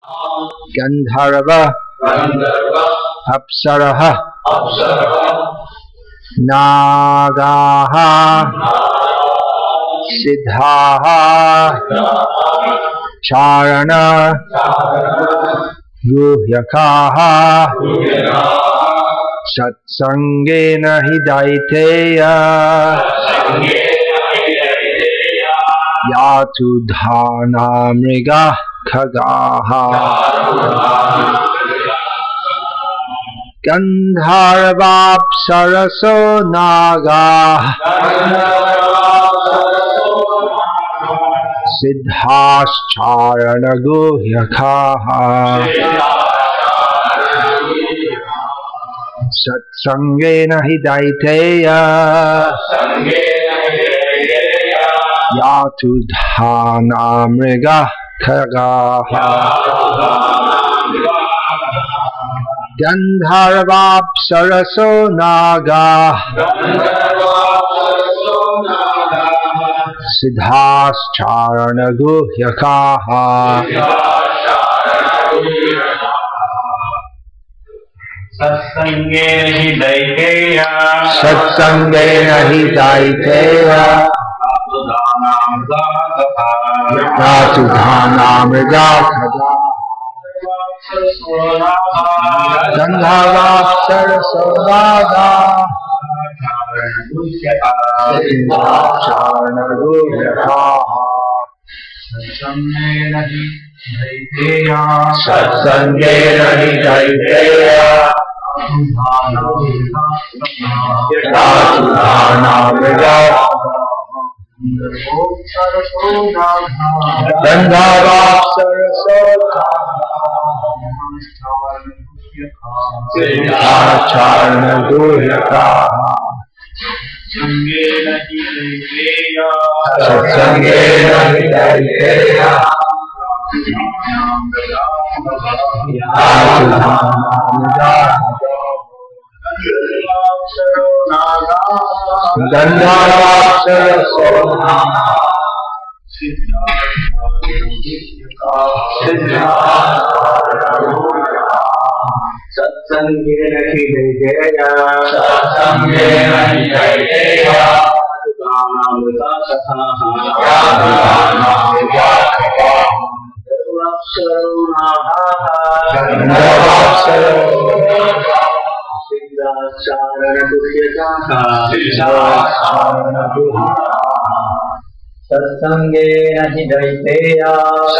Gandharva Apsaraha Nagaha Siddhaha Charana Guhyakaha Satsangena Hidaiteya Yatu Dhana Mriga Khagaha Gandharvapsaraso Naga Siddhascharana Guhyakaha Satsangena Hidaiteya Yatu Dhana Mriga Khagaha Gandharvapsaraso Naga Siddhascharana Guhyakaha Satsangena Hidaiteya Yatu Dhana Mriga Khagaha Gandharvapsaraso Naga Siddhascharana Guhyakaha Satsangena Hidaiteya Yatu Dhana Mriga Gandharvapsaraso Siddhascharana Guhyakaha Satsangena Hidaiteya Yatu Dhana Mriga Gandharvapsaraso Satsangena Hidaiteya Satsangena Hidaiteya Yatu Dhana Mriga Khagaha Gandharvapsaraso Naga Siddhascharana Guhyakaha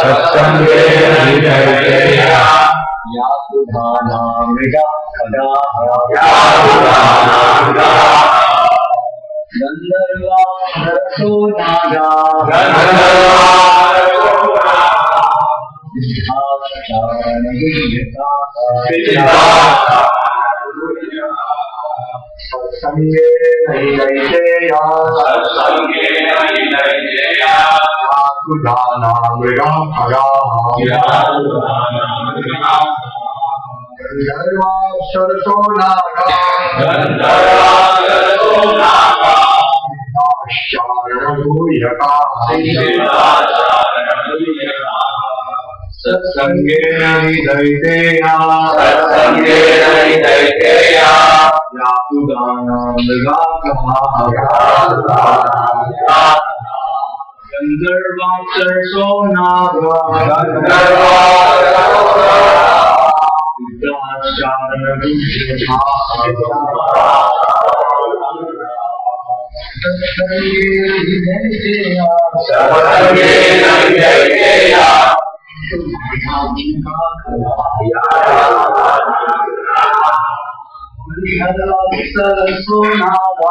Satsangena Hidaiteya Yatu Dhana Mriga Khagaha Gandharvapsaraso Naga Siddhascharana Guhyakaha Satsangena Hidaiteya Yatu Dhana Mriga Khagaha Gandharvapsaraso Naga Siddhascharana Guhyakaha Satsangena Hidaiteya Gandharvapsaraso Naga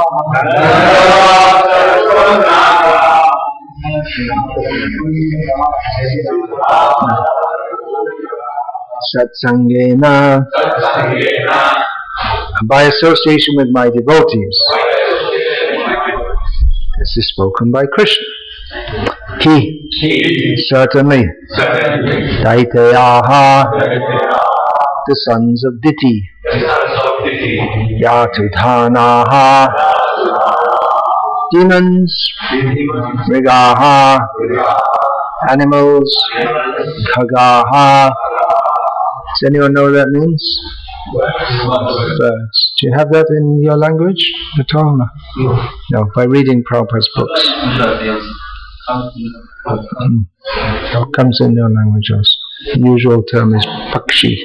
Satsangena, by association with my devotees. This is spoken by Krishna. He, certainly, Daitayaha, the sons of Diti, Yatudhanaha, demons, Mrigaha, animals, Khagaha, Does anyone know what that means? Birds. Do you have that in your language at all? No, by reading Prabhupada's books. Comes in your language also. The usual term is pakshi.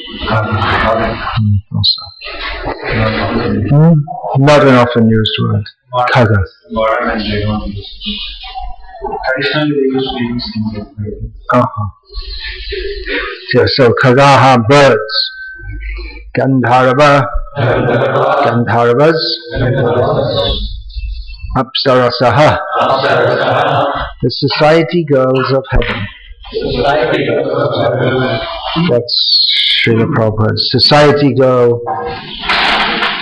Also. Not an often used word. Kaga. Traditionally they used to use things. Yeah, so kagaha, birds. Gandharva, Gandharvas. Apsarasaha, the society girls of heaven. That's Srila Prabhupada's. Society girl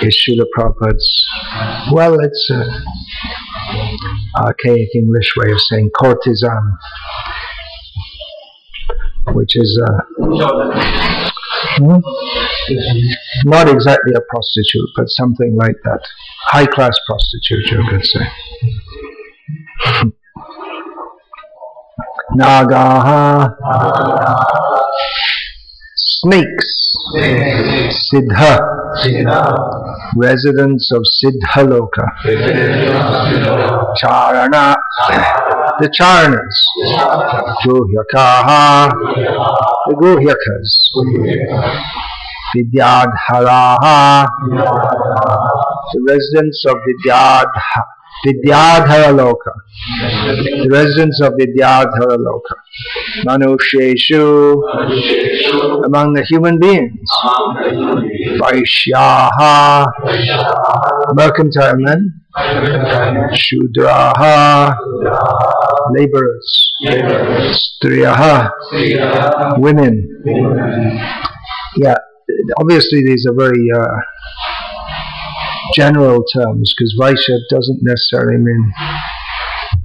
is Srila Prabhupada's. Well, it's an archaic English way of saying courtesan, which is not exactly a prostitute, but something like that. High-class prostitute, you could say. Nagaha, snakes. Siddha, residents of Siddhaloka. Charana, the Charanas. Guhyakaha, the Guhyakas. Vidyadharaha, the residents of Vidyadharaloka, the residents of Vidyadharaloka. Manusheshu, among the human beings. Vaishyaha, mercantile men. Shudraha, laborers. Striyaha, women. Yeah, obviously these are very general terms, because Vaishya doesn't necessarily mean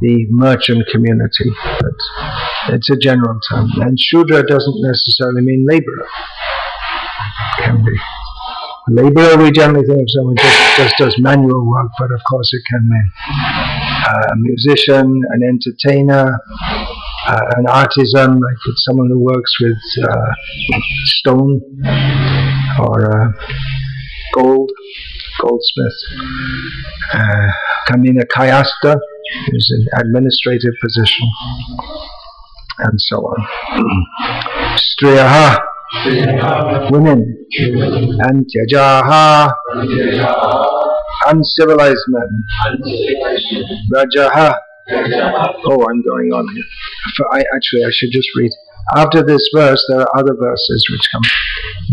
the merchant community, but it's a general term. And Shudra doesn't necessarily mean laborer. Can be. Laborer, we generally think of someone who just does manual work, but of course it can mean a musician, an entertainer, an artisan, like it's someone who works with stone or goldsmith. Kamina Kayasta is an administrative position, and so on. Striyaha, women. Antyajaha, uncivilized men. Rajaha. Oh, I'm going on here. Actually, I should just read. After this verse, there are other verses which come.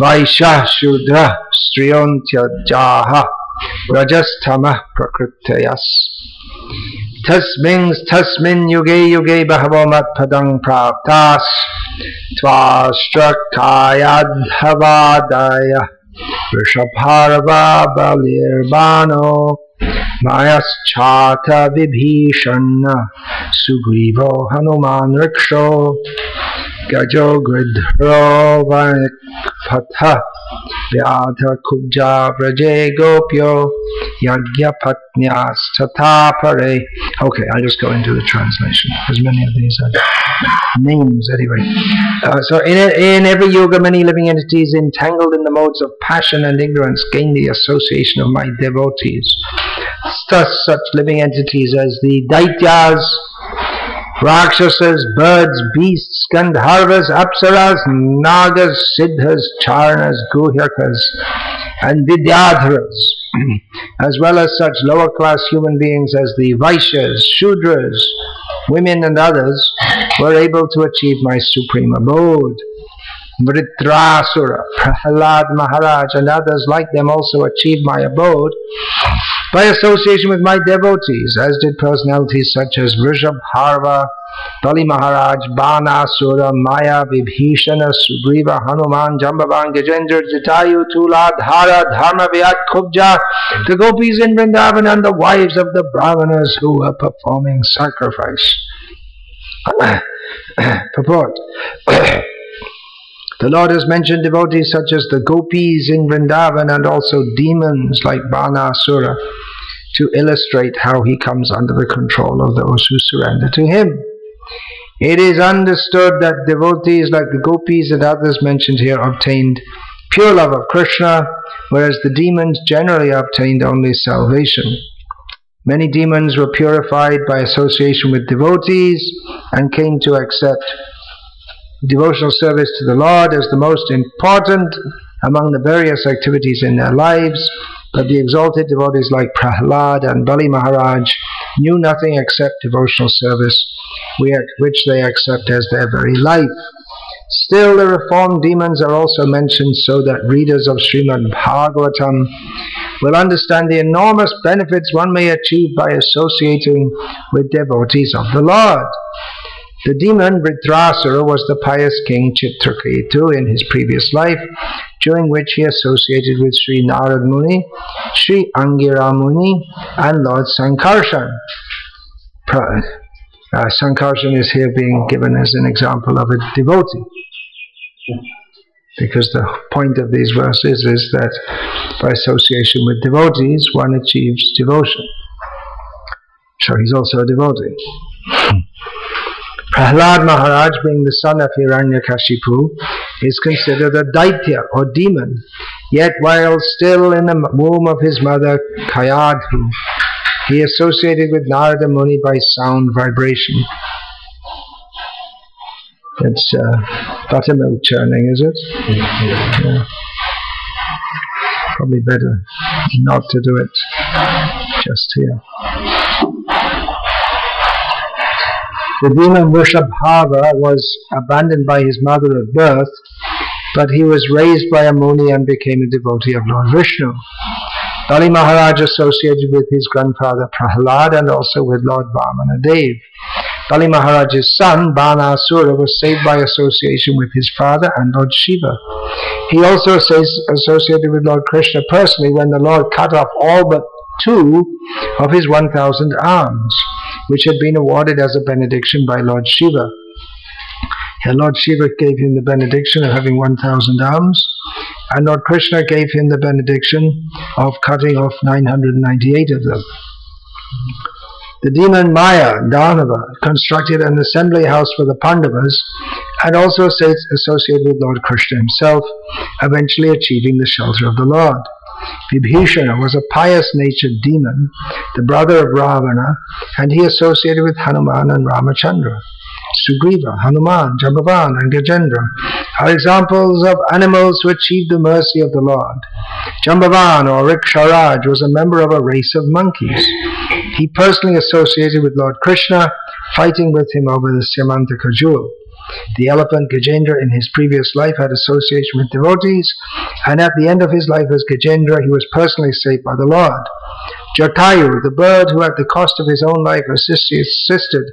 Vaishya Shudra Striyontyjaha Rajastama Prakritayas Tasmin Yuge Yuge Bahavamat Padang Praptas Tvastrakayadhavadaya Rishabharava Balirbano Mayaschata Vibhishana Sugrivo Hanuman Riksho Gajo Gridhro Vanikpatha Vyadha Kubja Vraje Gopyo Yagya Patnyas Tatapare. Okay, I'll just go into the translation. There's many of these names anyway. So in every yoga, many living entities entangled in the modes of passion and ignorance gain the association of my devotees. Thus, such living entities as the Daityas, Rakshasas, birds, beasts, Gandharvas, Apsaras, Nagas, Siddhas, Charanas, Guhyakas, and Vidyadharas, as well as such lower class human beings as the Vaishyas, Shudras, women and others, were able to achieve my supreme abode. Vritrasura, Prahalad Maharaj, and others like them also achieved my abode by association with my devotees, as did personalities such as Vrishabharva, Bali Maharaj, Banasura, Maya, Vibhishana, Sugriva, Hanuman, Jambavan, Gajendra, Jatayu, Tula, Dhara, Dharma, Vyat, Kubja, the gopis in Vrindavan, and the wives of the brahmanas who were performing sacrifice. Purport. The Lord has mentioned devotees such as the gopis in Vrindavan and also demons like Banasura to illustrate how he comes under the control of those who surrender to him. It is understood that devotees like the gopis and others mentioned here obtained pure love of Krishna, whereas the demons generally obtained only salvation. Many demons were purified by association with devotees and came to accept devotional service to the Lord as the most important among the various activities in their lives. But the exalted devotees like Prahlad and Bali Maharaj knew nothing except devotional service, which they accept as their very life. Still, the reformed demons are also mentioned so that readers of Srimad Bhagavatam will understand the enormous benefits one may achieve by associating with devotees of the Lord. The demon Vritrasura was the pious king Chitraketu in his previous life, during which he associated with Sri Narad Muni, Sri Angira Muni, and Lord Sankarshan. Sankarshan is here being given as an example of a devotee, because the point of these verses is that by association with devotees one achieves devotion. So he's also a devotee. Prahlad Maharaj, being the son of Hiranyakashipu, is considered a Daitya or demon, yet while still in the womb of his mother Kayadhu, he associated with Narada Muni by sound vibration. It's buttermilk churning, is it? Yeah. Probably better not to do it just here. The demon Vrishabhava was abandoned by his mother at birth, but he was raised by a Muni and became a devotee of Lord Vishnu. Bali Maharaj associated with his grandfather Prahlad and also with Lord Vamana Dev. Bali Maharaj's son Banasura was saved by association with his father and Lord Shiva. He also associated with Lord Krishna personally when the Lord cut off all but 2 of his 1,000 arms, which had been awarded as a benediction by Lord Shiva. And Lord Shiva gave him the benediction of having 1,000 arms, and Lord Krishna gave him the benediction of cutting off 998 of them. The demon Maya, Dhanava, constructed an assembly house for the Pandavas and also associated with Lord Krishna himself, eventually achieving the shelter of the Lord. Vibhishana was a pious-natured demon, the brother of Ravana, and he associated with Hanuman and Ramachandra. Sugriva, Hanuman, Jambavan, and Gajendra are examples of animals who achieved the mercy of the Lord. Jambavan, or Riksharaj, was a member of a race of monkeys. He personally associated with Lord Krishna, fighting with him over the Syamantaka jewel. The elephant Gajendra in his previous life had association with devotees, and at the end of his life as Gajendra he was personally saved by the Lord. Jatayu, the bird who at the cost of his own life assisted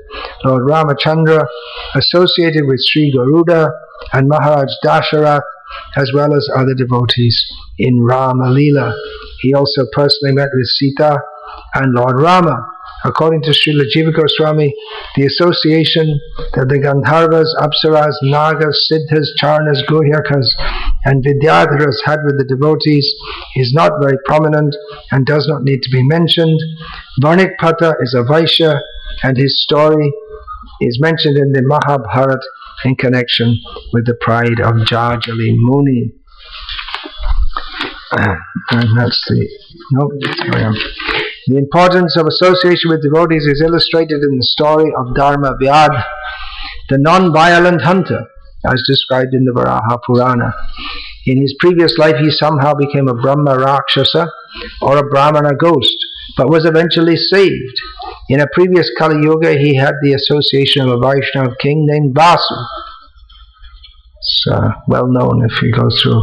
Lord Ramachandra, associated with Sri Garuda and Maharaj Dasharath, as well as other devotees in Rama Leela. He also personally met with Sita and Lord Rama. According to Srila Jiva Goswami, the association that the Gandharvas, Apsaras, Nagas, Siddhas, Charnas, Guhyakas and Vidyadharas had with the devotees is not very prominent and does not need to be mentioned. Varnikpata is a Vaishya and his story is mentioned in the Mahabharata in connection with the pride of Jajali Muni. And that's the... Nope, carry on. The importance of association with devotees is illustrated in the story of Dharma Vyad, the non-violent hunter, as described in the Varaha Purana. In his previous life he somehow became a Brahma Rakshasa, or a Brahmana ghost, but was eventually saved. In a previous Kali Yuga he had the association of a Vaishnava king named Vasu. It's well known if you go through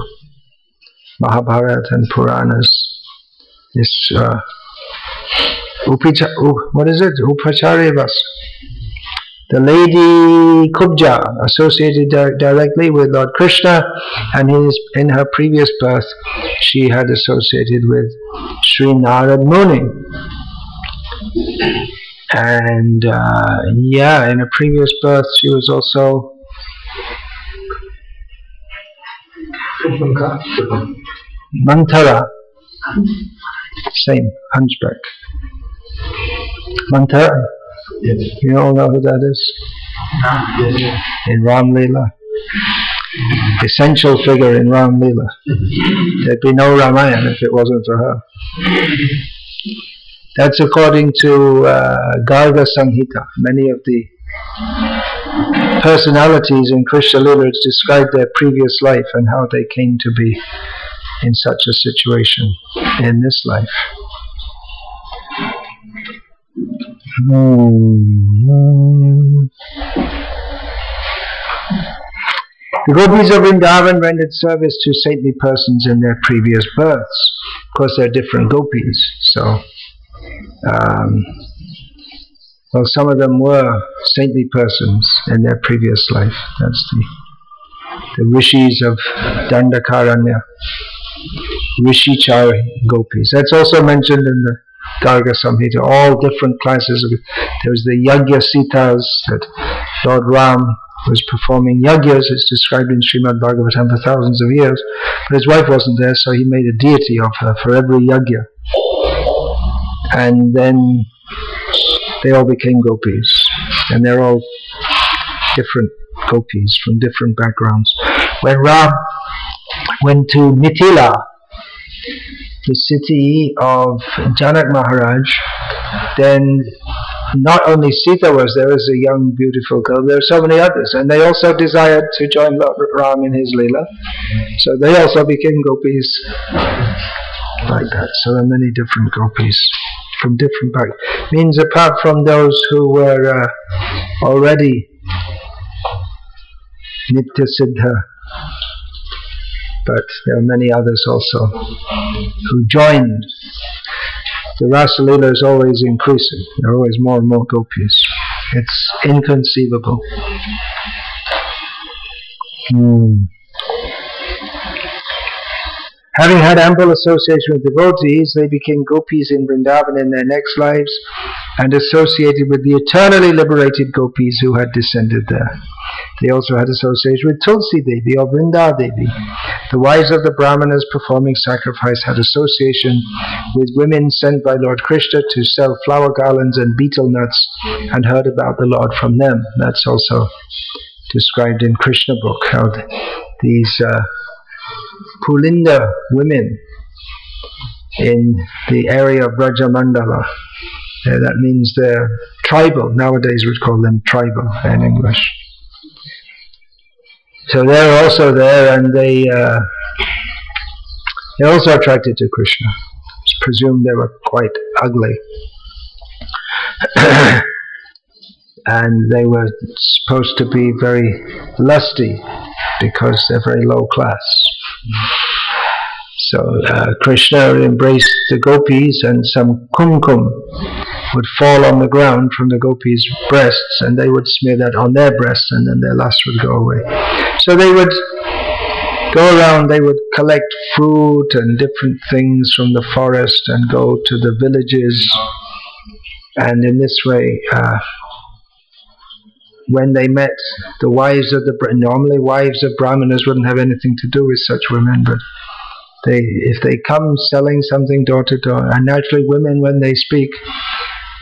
Mahabharata and Puranas. This what is it? Upachari Vas. The lady Kubja associated directly with Lord Krishna, and in her previous birth she had associated with Sri Narad Muni. And in a previous birth she was also Mantara, same, hunchback. Mantara, yes. You all know who that is? Yes. In Ram Leela. essential figure in Ram Leela. There'd be no Ramayana if it wasn't for her. That's according to Garga Samhita. Many of the personalities in Krishna Leela describe their previous life and how they came to be in such a situation in this life. The gopis of Vrindavan rendered service to saintly persons in their previous births. Of course, they're different gopis, so well, some of them were saintly persons in their previous life. That's the rishis of Dandakaranya, Rishichari gopis. That's also mentioned in the Garga Samhita. All different classes. There was the Yagya Sitas that Lord Ram was performing yagyas. It's described in Srimad Bhagavatam for thousands of years. But his wife wasn't there, so he made a deity of her for every yagya. And then they all became gopis. And they're all different gopis from different backgrounds. When Ram went to Mithila, the city of Janak Maharaj, then not only Sita was there as a young beautiful girl, there were so many others, and they also desired to join Lord Ram in his Leela, so they also became gopis like that. So there are many different gopis from different backgrounds. Means apart from those who were already Nitya Siddha, but there are many others also who joined. The Rasa Leela is always increasing. There are always more and more gopis. It's inconceivable. Having had ample association with devotees, they became gopis in Vrindavan in their next lives and associated with the eternally liberated gopis who had descended there. They also had association with Tulsi Devi or Vrinda Devi. The wives of the Brahmanas performing sacrifice had association with women sent by Lord Krishna to sell flower garlands and betel nuts and heard about the Lord from them. That's also described in Krishna book, how these Pulinda women in the area of Brajamandala, that means they're tribal. Nowadays we'd call them tribal in English. So they're also there, and they're also attracted to Krishna. It's presumed they were quite ugly. And they were supposed to be very lusty because they're very low class. So Krishna embraced the gopis, and some kumkum would fall on the ground from the gopis' breasts, and they would smear that on their breasts, and then their lust would go away. So they would go around, they would collect fruit and different things from the forest and go to the villages, and in this way, when they met the wives of normally wives of Brahmanas wouldn't have anything to do with such women, but if they come selling something door to door, and naturally women, when they speak,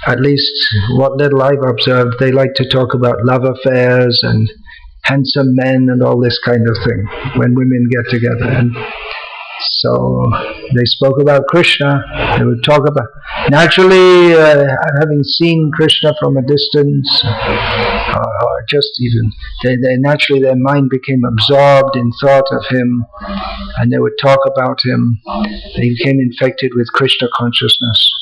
at least what little I've observed, they like to talk about love affairs and handsome men and all this kind of thing when women get together. And so they spoke about Krishna. They would talk about, naturally, having seen Krishna from a distance, or just even, naturally their mind became absorbed in thought of him, and they would talk about him. They became infected with Krishna consciousness.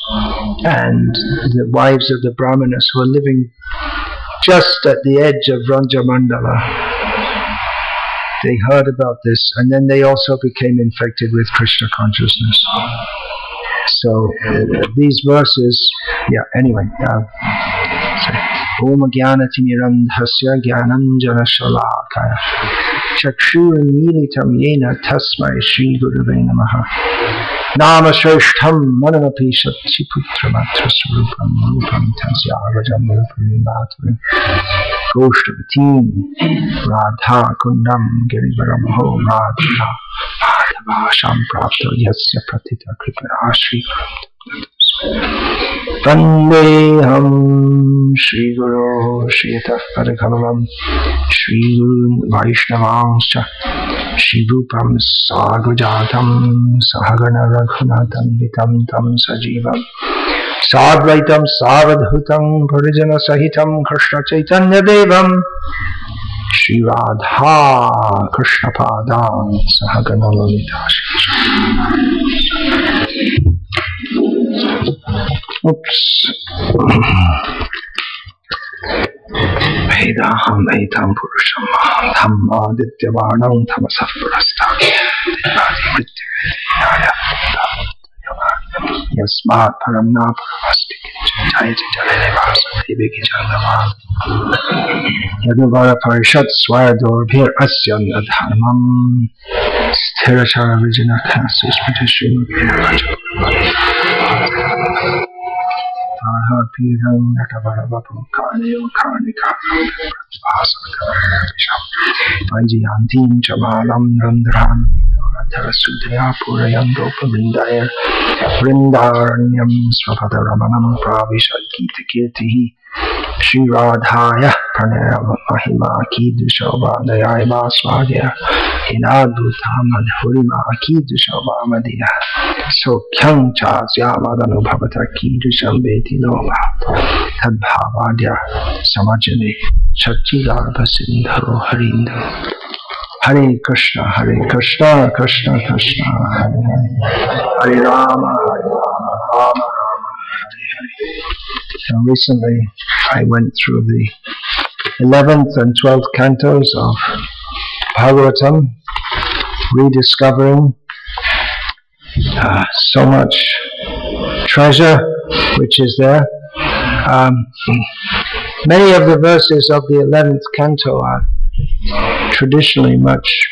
And the wives of the Brahmanas who were living just at the edge of Ranjamandala, they heard about this, and then they also became infected with Krishna consciousness. So these verses, anyway. Om Jnana Timirandhasya Jnananjana Shalakaya Chakshurmilitam Yena Tasmai Shri Gurave Namaha Nama Shreshtham Manamapi Shaktiputra Matra Swarupam Rupam Tasya Rajam Rupam Matram Goshtavatim Radha Kundam Girivaram Ho Radha Madhava Samprapto Yasya Pratita Kripa Ashri Vandeham Shri Guru Shritah Padakamalam Shri Gurun Vaishnavanscha Shri Rupam Sagrajatam Sahagana Raghunatam Vitam Tam Sajivam Sadvaitam Savadhutam Parijana Sahitam Krishna Chaitanya Devam Shri Radha Krishna Padam Sahagana Lalita. Oops. Vedaham Etam Purusham Dhamma Dityavarnam Tamasah Purastam Yasmat Paramna Paramasti Jaya Jaya Vasa Deviki Jandava Yadavara Parishad Swarador Asyan Adharmam Sthirachara Vijana Kasus Pritishri Mugina Arha Piram Natavarabapu Karneo Karnika Vasakam Vajiyantim Chamalam Randran Adharasudaya Purayando Pavindaya Vrindaranyam Svapataramanam Pravishad Gita Kirtihi Shri Radhaya Pranayam Mahima Kidushavadaya Vaswadya Hinadbhutam Adhurima Kidushavamadiya Sokyam Chasyavadanu Bhavata Kidusham Beti Nova Tadbhavadya Samajane Chachirabha Sindharo Harindu Hare Krishna, Krishna Krishna, Hare Hare, Hare Rama, Rama Rama, Hare Hare. So recently I went through the 11th and 12th cantos of Bhagavatam, rediscovering so much treasure which is there. Many of the verses of the 11th canto are traditionally much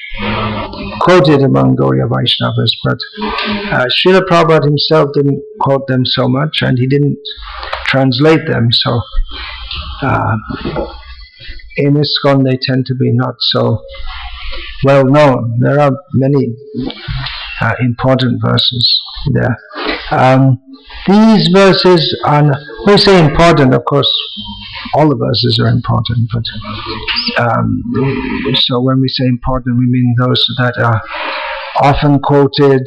quoted among Gauriya Vaishnavas, but Srila Prabhupada himself didn't quote them so much, and he didn't translate them, so in ISKCON they tend to be not so well known. There are many important verses there. These verses are, when we say important, of course, all the verses are important, but so when we say important, we mean those that are often quoted.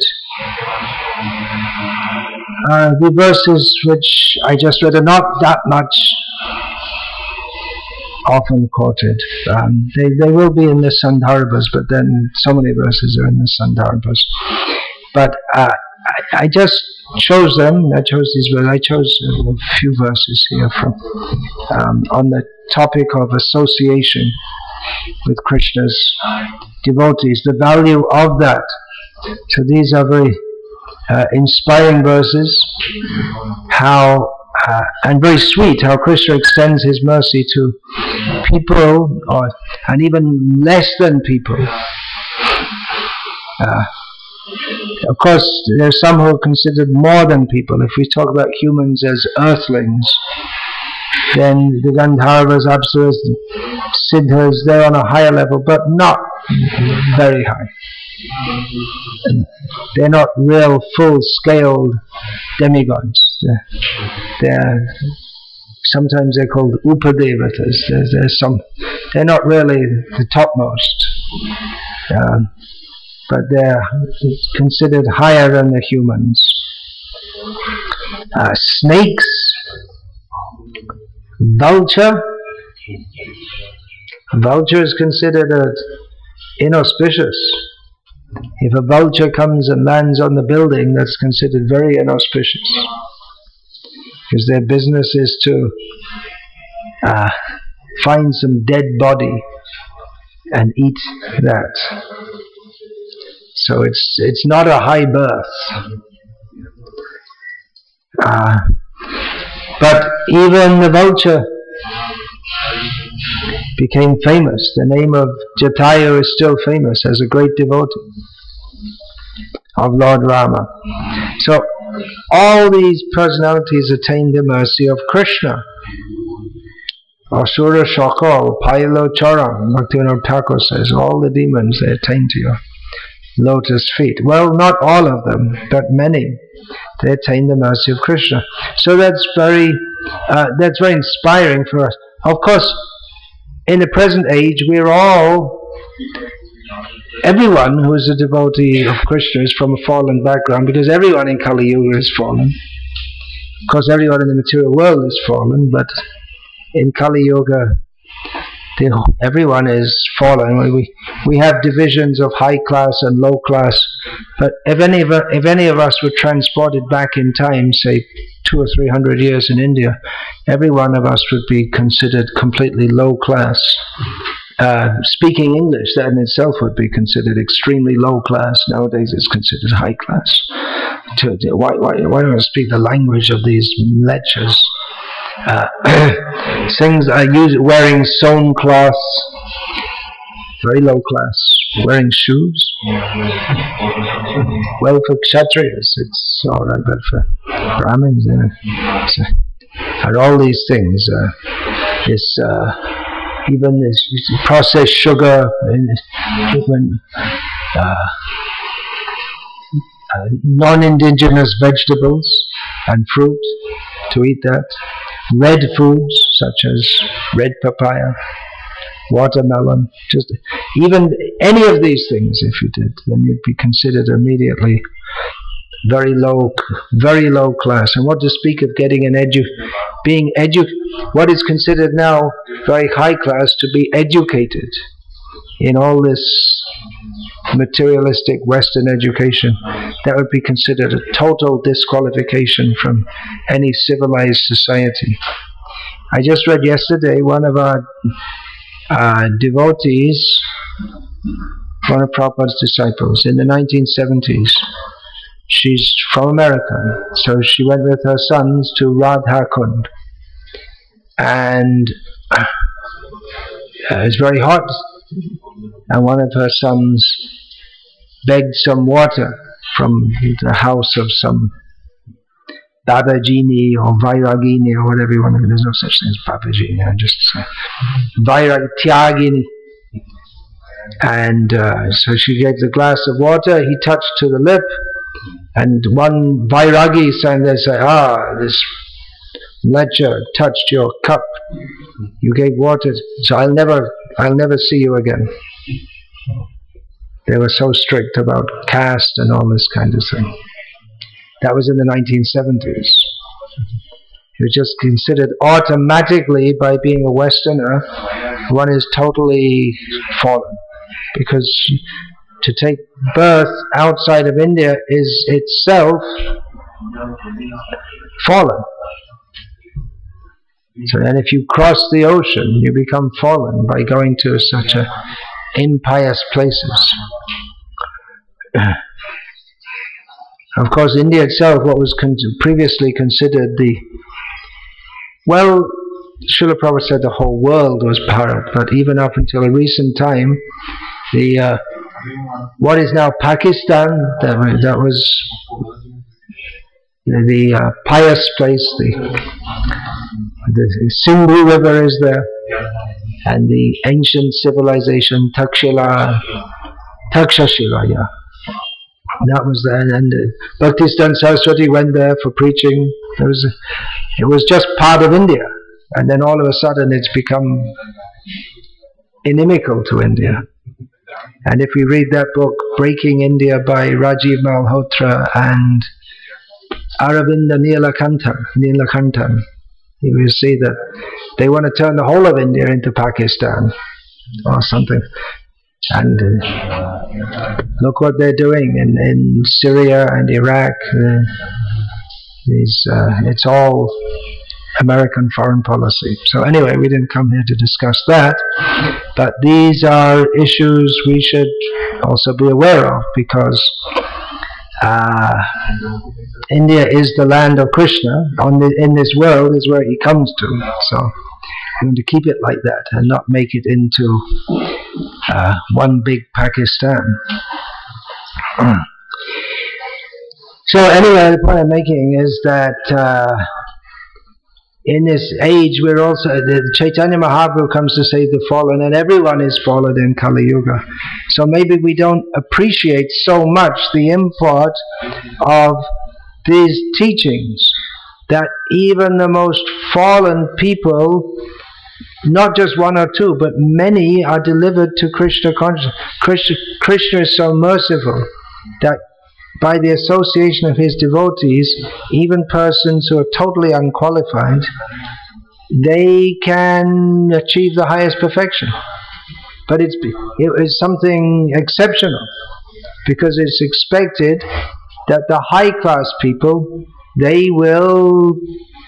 The verses which I just read are not that much often quoted. They will be in the Sandarbhas, but then so many verses are in the Sandarbhas. But I just chose them. I chose these verses. I chose a few verses here from on the topic of association with Krishna's devotees, the value of that. So these are very inspiring verses. How and very sweet how Krishna extends his mercy to people, and even less than people. Of course, there are some who are considered more than people. If we talk about humans as earthlings, then the Gandharvas, Apsaras, Siddhas, they're on a higher level, but not very high. They're not real full-scaled demigods. Sometimes they're called upadevatas. They're not really the topmost. But they're considered higher than the humans. Snakes, vulture. A vulture is considered inauspicious. If a vulture comes and lands on the building, that's considered very inauspicious, because their business is to find some dead body and eat that. So it's not a high birth. But even the vulture became famous. The name of Jatayu is still famous as a great devotee of Lord Rama. So all these personalities attained the mercy of Krishna. Asura Shakal, Pailo Charam, Bhaktivinoda Thakur says, all the demons, they attain to lotus feet. Well, not all of them, but many. They attain the mercy of Krishna. So that's very inspiring for us. Of course, in the present age, everyone who is a devotee of Krishna is from a fallen background, because everyone in Kali Yuga is fallen. Of course, everyone in the material world is fallen, but in Kali Yuga, everyone is fallen. We have divisions of high class and low class, but if any of us were transported back in time, say 200 or 300 years in India, every one of us would be considered completely low class. Speaking English, that in itself would be considered extremely low class. Nowadays it's considered high class. Why don't I speak the language of these lectures? Things are wearing sewn cloths, very low class. Wearing shoes, well, for Kshatriyas it's all right, but for Brahmins, and all these things, even this processed sugar, even non-indigenous vegetables and fruit, to eat that. Red foods such as red papaya, watermelon, just even any of these things, if you did, then you'd be considered immediately very low class. And what to speak of getting what is considered now very high class, to be educated in all this materialistic Western education, that would be considered a total disqualification from any civilized society. I just read yesterday one of our devotees, one of Prabhupada's disciples, in the 1970s. She's from America, so she went with her sons to Radha Kund, and it's very hot, and one of her sons begged some water from the house of some Babajini or Vairagini or whatever you want to. There's no such thing as Babajini. I'm just Tyagini. And so she gave the glass of water. He touched to the lip, and one Vairagi stand there and say, this lecture touched your cup. You gave water, so I'll never see you again. They were so strict about caste and all this kind of thing. That was in the 1970s. It was just considered automatically, by being a Westerner, one is totally fallen. Because to take birth outside of India is itself fallen. So then if you cross the ocean, you become fallen by going to such impious places. Of course, India itself, what was previously considered Srila Prabhupada said the whole world was Bharat, but even up until a recent time, what is now Pakistan, that was the pious place. The Sindhu River is there, and the ancient civilization Takshashila, that was there, and Bhakti Saraswati went there for preaching. It was just part of India, and then all of a sudden it's become inimical to India. And if we read that book, Breaking India, by Rajiv Malhotra and Aravinda Neelakantan, you will see that they want to turn the whole of India into Pakistan or something. And look what they're doing in Syria and Iraq. It's all American foreign policy. So anyway, we didn't come here to discuss that, but these are issues we should also be aware of, because India is the land of Krishna. In this world is where he comes to. So we're going to keep it like that and not make it into one big Pakistan. So anyway, the point I'm making is that in this age, we're also, the Chaitanya Mahaprabhu comes to save the fallen, and everyone is fallen in Kali Yuga. So maybe we don't appreciate so much the import of these teachings, that even the most fallen people, not just one or two, but many, are delivered to Krishna consciousness. Krishna is so merciful that by the association of his devotees, even persons who are totally unqualified, they can achieve the highest perfection. But it is something exceptional, because it's expected that the high class people, they will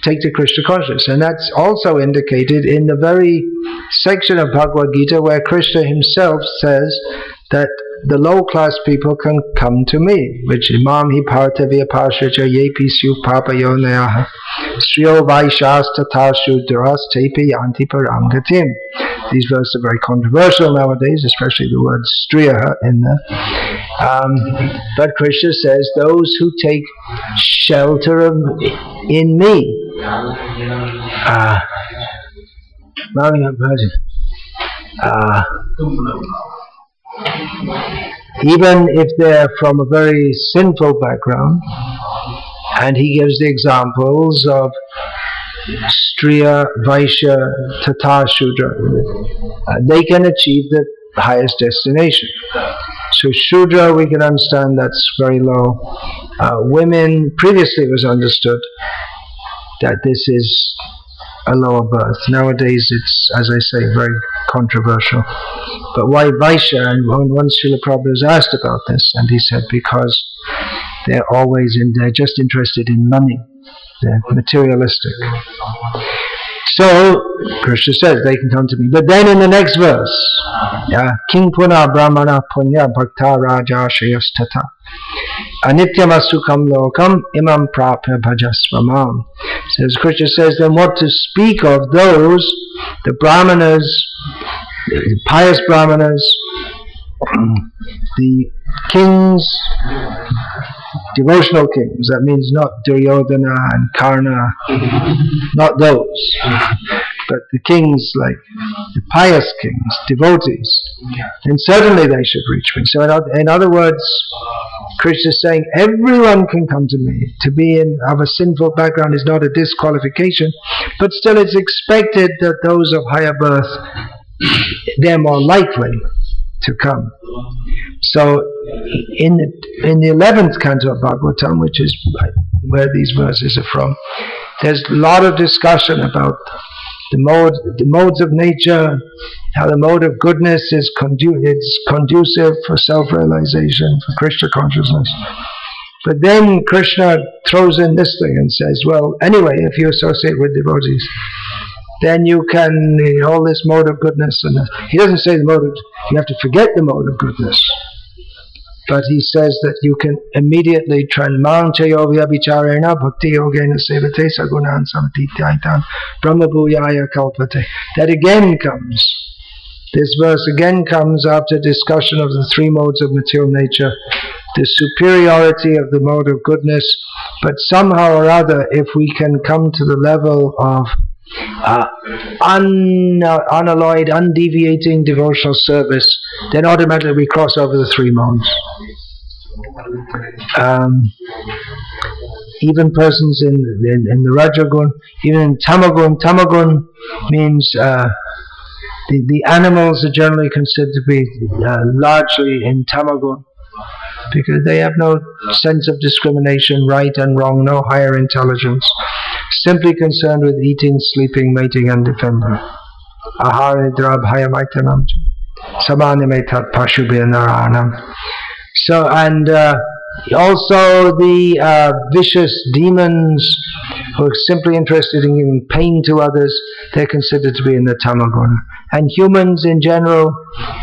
take to Krishna consciousness. And that's also indicated in the very section of Bhagavad Gita where Krishna himself says that the low class people can come to me, which imam hi partavya pashacha yepi syu papayo nayaha sriyo vaishas tatha shudras tepi yanti paramgatim. These verses are very controversial nowadays, especially the word striya in there. But Krishna says, those who take shelter in me, even if they're from a very sinful background, and he gives the examples of Striya, Vaishya, Tata, Shudra, they can achieve the highest destination. So Shudra, we can understand that's very low. Women, previously it was understood that this is a lower birth. Nowadays it's, as I say, very controversial. But why Vaishya? And once Srila Prabhupada was asked about this, and he said because they're they're just interested in money. They're materialistic. So Krishna says they can come to me. But then in the next verse, King Puna Brahmana Punya Bhakta Raja Shayastata Anityam Asukam Lokam Imam Prapya Bhajasvamam. Says Krishna says, then what to speak of those, the Brahmanas, the pious Brahmanas, the kings, devotional kings, that means not Duryodhana and Karna, not those, but the kings like the pious kings, devotees, then certainly they should reach me. So in other words, Krishna is saying everyone can come to me. To be of a sinful background is not a disqualification, but still it's expected that those of higher birth, they're more likely to come. So in the 11th canto of Bhagavatam, which is where these verses are from, there's a lot of discussion about the modes of nature, how the mode of goodness is conducive for self-realization, for Krishna consciousness. But then Krishna throws in this thing and says, well, anyway, if you associate with devotees, then you can, all this mode of goodness, and he doesn't say the mode of, you have to forget the mode of goodness, but he says that you can immediately Manchayovya Vicharena Bhakti Yogena Sevate Sagunan Samatitaitan Brahma Bhuyaya Kalpate. That again comes. This verse again comes after discussion of the three modes of material nature, the superiority of the mode of goodness, but somehow or other, if we can come to the level of unalloyed, undeviating devotional service, then automatically we cross over the three modes. Even persons in the Rajagun, even in Tamagun means the animals are generally considered to be largely in Tamagun, because they have no sense of discrimination, right and wrong, no higher intelligence, simply concerned with eating, sleeping, mating and defending. Ahara drabhayamaitanam samanimetat pashubhya naranam. So, and also the vicious demons who are simply interested in giving pain to others, they're considered to be in the Tamaguna. And humans in general,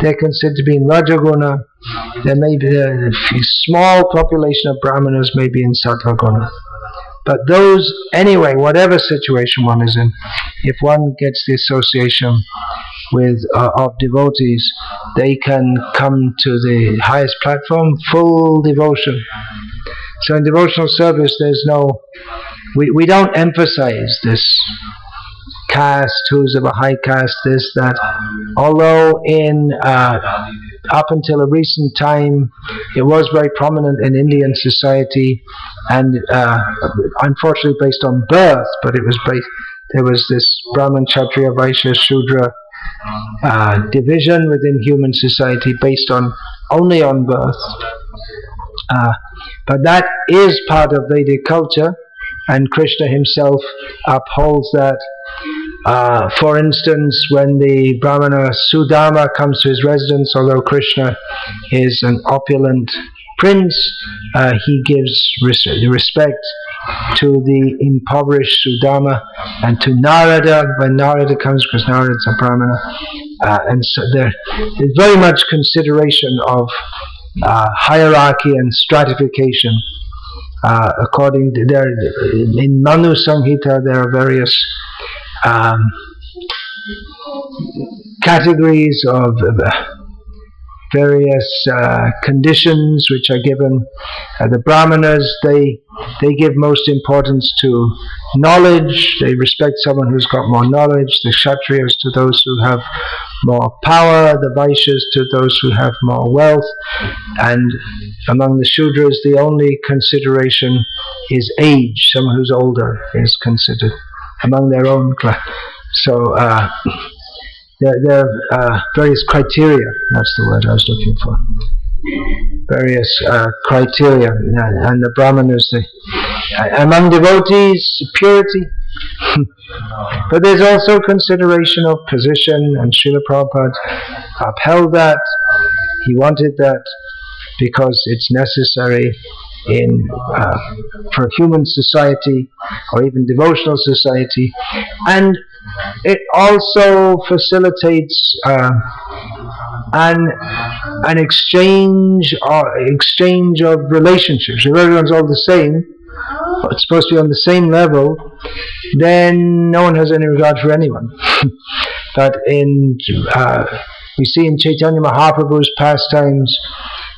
they're considered to be in Rajaguna. There may be a small population of Brahmanas may be in Sattvaguna. But those, anyway, whatever situation one is in, if one gets the association with of devotees, they can come to the highest platform, full devotion. So in devotional service, there's no, we don't emphasize this caste, who's of a high caste, this, that. Although in up until a recent time, it was very prominent in Indian society, and unfortunately based on birth, but it was based. There was this Brahman, Kshatriya, Vaishya, Shudra division within human society based on only on birth. But that is part of Vedic culture, and Krishna himself upholds that. For instance, when the Brahmana Sudama comes to his residence, although Krishna is an opulent prince, he gives respect to the impoverished Sudama, and to Narada when Narada comes, because Narada is a Brahmana, and so there's very much consideration of hierarchy and stratification. According to in Manu Samhita, there are various categories of various conditions which are given. The Brahmanas, they give most importance to knowledge. They respect someone who's got more knowledge. The Kshatriyas to those who have more power. The Vaishyas to those who have more wealth. And among the Shudras, the only consideration is age. Someone who's older is considered among their own class. So there are various criteria, that's the word I was looking for. Various criteria, and the Brahmanas, among devotees, purity. But there's also consideration of position, and Srila Prabhupada upheld that. He wanted that because it's necessary for human society or even devotional society, and it also facilitates an exchange of relationships. If everyone's all the same, it's supposed to be on the same level, then no one has any regard for anyone. But we see in Chaitanya Mahaprabhu's pastimes,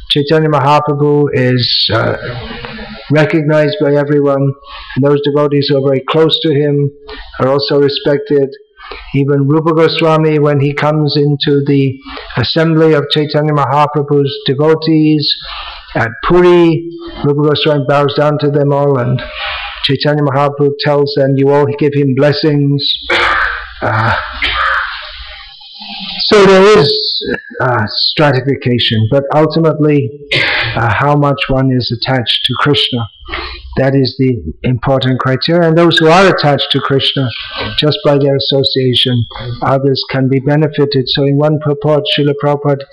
Chaitanya Mahaprabhu is recognized by everyone, and those devotees who are very close to him are also respected. Even Rupa Goswami, when he comes into the assembly of Chaitanya Mahaprabhu's devotees at Puri, Rupa Goswami bows down to them all, and Chaitanya Mahaprabhu tells them, you all give him blessings. So there is stratification, but ultimately how much one is attached to Krishna, that is the important criteria. And those who are attached to Krishna, just by their association, others can be benefited. So in one purport, Srila Prabhupada,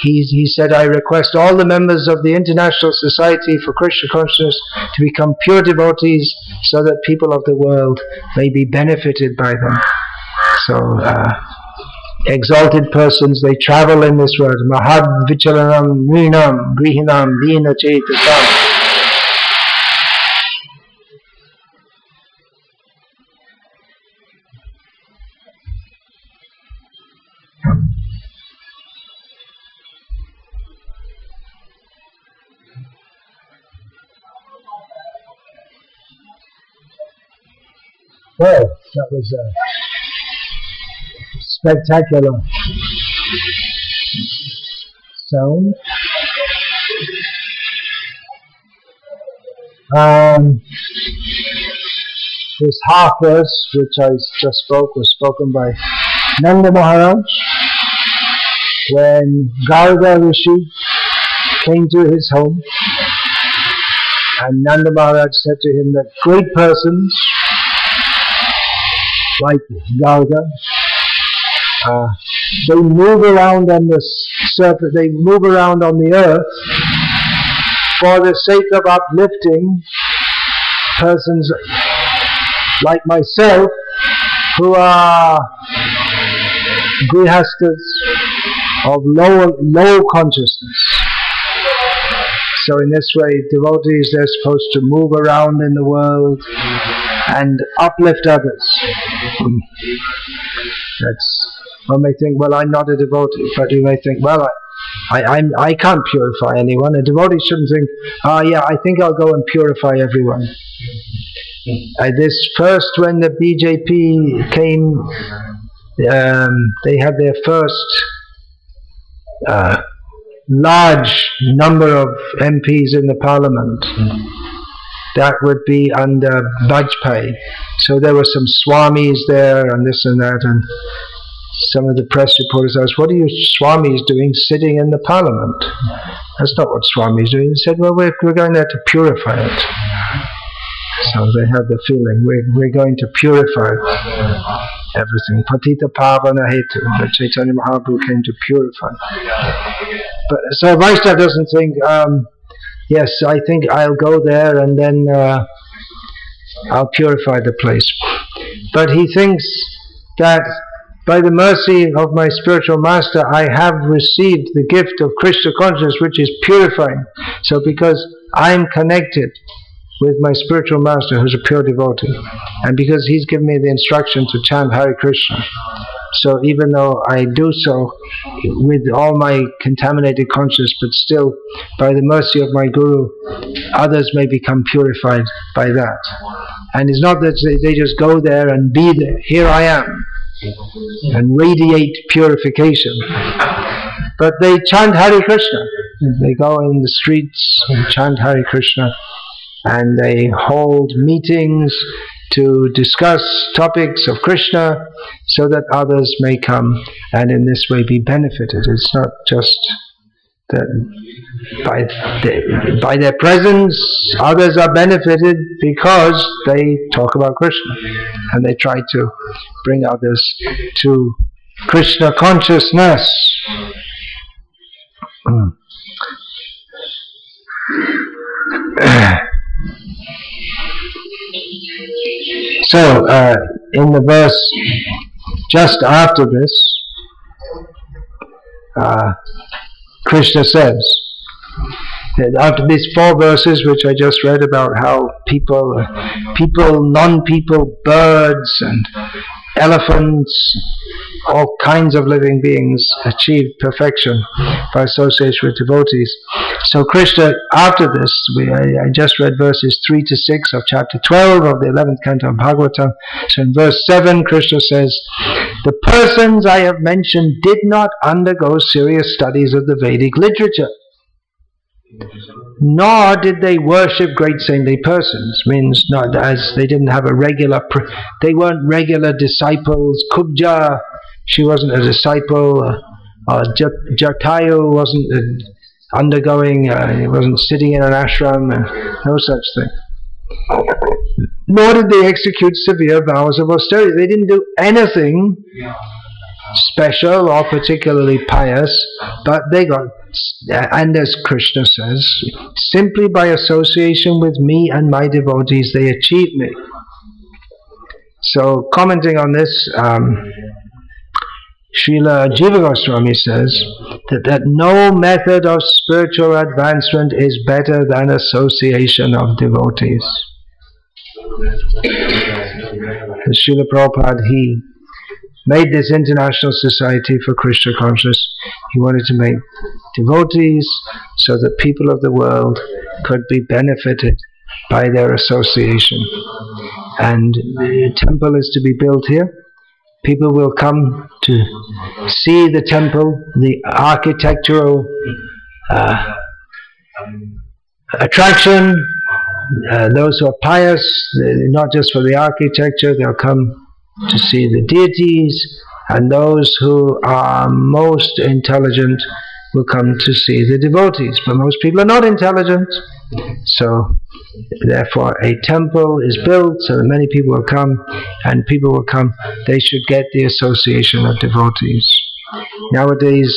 he said, I request all the members of the International Society for Krishna Consciousness to become pure devotees, so that people of the world may be benefited by them. So exalted persons, they travel in this world. Mahad vichalanam nrinam grihinam dina chetasam. Well, that was spectacular sound. This half verse which I just spoke was spoken by Nanda Maharaj when Garga Rishi came to his home, and Nanda Maharaj said to him that great persons like Garga, they move around on the surface, they move around on the earth for the sake of uplifting persons like myself who are grihastas of low consciousness. So in this way, devotees, they're supposed to move around in the world and uplift others. One may think, well, I'm not a devotee, but you may think, well, I can't purify anyone. A devotee shouldn't think, yeah, I think I'll go and purify everyone. This first, when the BJP came, they had their first large number of MPs in the parliament. That would be under Vajpayee. So there were some Swamis there and this and that, and some of the press reporters asked, what are you Swamis doing sitting in the parliament? That's not what Swamis do. He said, well, we're going there to purify it. So they had the feeling, we're going to purify everything. Patita Pavana Hetu, the Chaitanya Mahaprabhu came to purify. But so Vaishnava doesn't think, yes, I think I'll go there and then I'll purify the place. But he thinks that by the mercy of my spiritual master, I have received the gift of Krishna consciousness, which is purifying. So because I'm connected with my spiritual master, who's a pure devotee, and because he's given me the instruction to chant Hare Krishna, so even though I do so with all my contaminated consciousness, but still, by the mercy of my Guru, others may become purified by that. And it's not that they just go there and be there. Here I am, and radiate purification. But they chant Hare Krishna. They go in the streets and chant Hare Krishna, and they hold meetings to discuss topics of Krishna so that others may come and in this way be benefited. It's not just that by their presence others are benefited because they talk about Krishna and they try to bring others to Krishna consciousness. So, in the verse just after this, Krishna says, after these 4 verses which I just read about how people, non-people, birds and elephants, all kinds of living beings achieve perfection by association with devotees. So Krishna, after this, I just read verses 3 to 6 of chapter 12 of the 11th canto of Bhagavatam. So in verse 7, Krishna says, the persons I have mentioned did not undergo serious studies of the Vedic literature, nor did they worship great saintly persons. Means not as they didn't have a regular, they weren't regular disciples. Kubja, she wasn't a disciple. Jatayu wasn't undergoing, he wasn't sitting in an ashram, no such thing. Nor did they execute severe vows of austerity. They didn't do anything special or particularly pious, but they got, and as Krishna says, simply by association with me and my devotees they achieved me. So commenting on this, Srila Jiva Goswami says that no method of spiritual advancement is better than association of devotees. Srila Prabhupada, he made this international society for Krishna consciousness. He wanted to make devotees so that people of the world could be benefited by their association. And the temple is to be built here. People will come to see the temple, the architectural attraction. Those who are pious, not just for the architecture, they'll come to see the deities, and those who are most intelligent will come to see the devotees. But most people are not intelligent, so therefore a temple is built so that many people will come, and people will come, they should get the association of devotees. Nowadays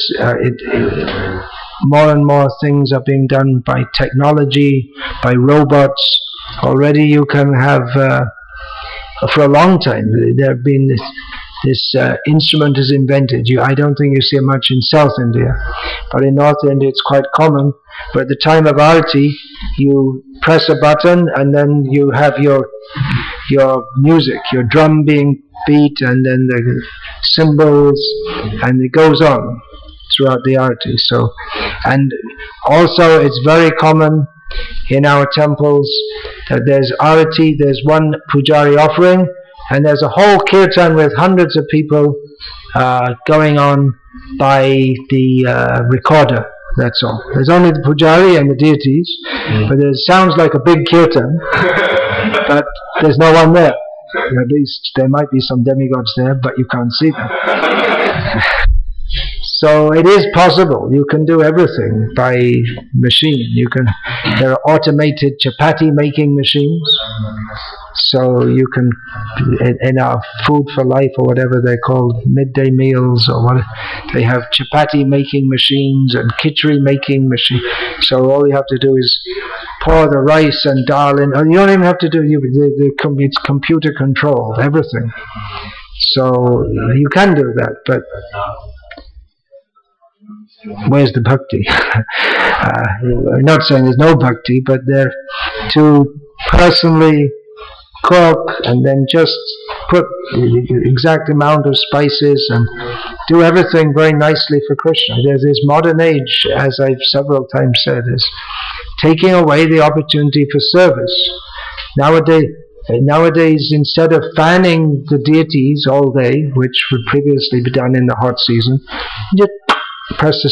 more and more things are being done by technology, by robots. Already you can have, for a long time, there have been this instrument is invented. I don't think you see it much in South India, but in North India it's quite common. But at the time of Arati, you press a button and then you have your music, your drum being beat, and then the cymbals, and it goes on throughout the Arati. So, and also it's very common in our temples There's arati, there's one pujari offering, and there's a whole kirtan with hundreds of people going on by the recorder. That's all. There's only the pujari and the deities, but it sounds like a big kirtan, but there's no one there. At least there might be some demigods there, but you can't see them. So it is possible. You can do everything by machine. There are automated chapati making machines. So you can, in our Food for Life or whatever they're called, midday meals or what, they have chapati making machines and khichdi making machines. So all you have to do is pour the rice and dal in. You don't even have to do it's computer controlled, everything. So you can do that, but where's the bhakti? I'm not saying there's no bhakti, but they're to personally cook and then just put the exact amount of spices and do everything very nicely for Krishna. There's this modern age, as I've several times said, is taking away the opportunity for service. Nowadays, instead of fanning the deities all day, which would previously be done in the hot season, you press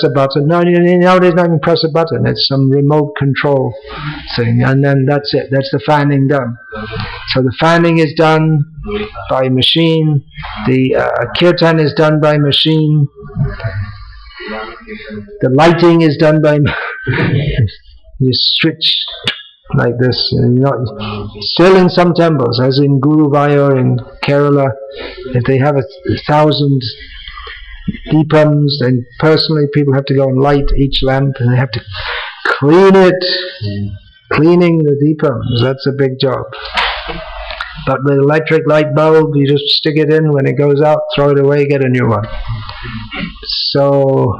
a button. No, nowadays not even press a button. It's some remote control thing, and then that's it. That's the fanning done. So the fanning is done by machine. The kirtan is done by machine. The lighting is done by. You switch like this. Still in some temples, as in Guruvayur in Kerala, if they have 1,000 deepams, then personally people have to go and light each lamp, and they have to clean it. Cleaning the deepams, that's a big job. But with electric light bulb, you just stick it in, when it goes out, throw it away, get a new one. So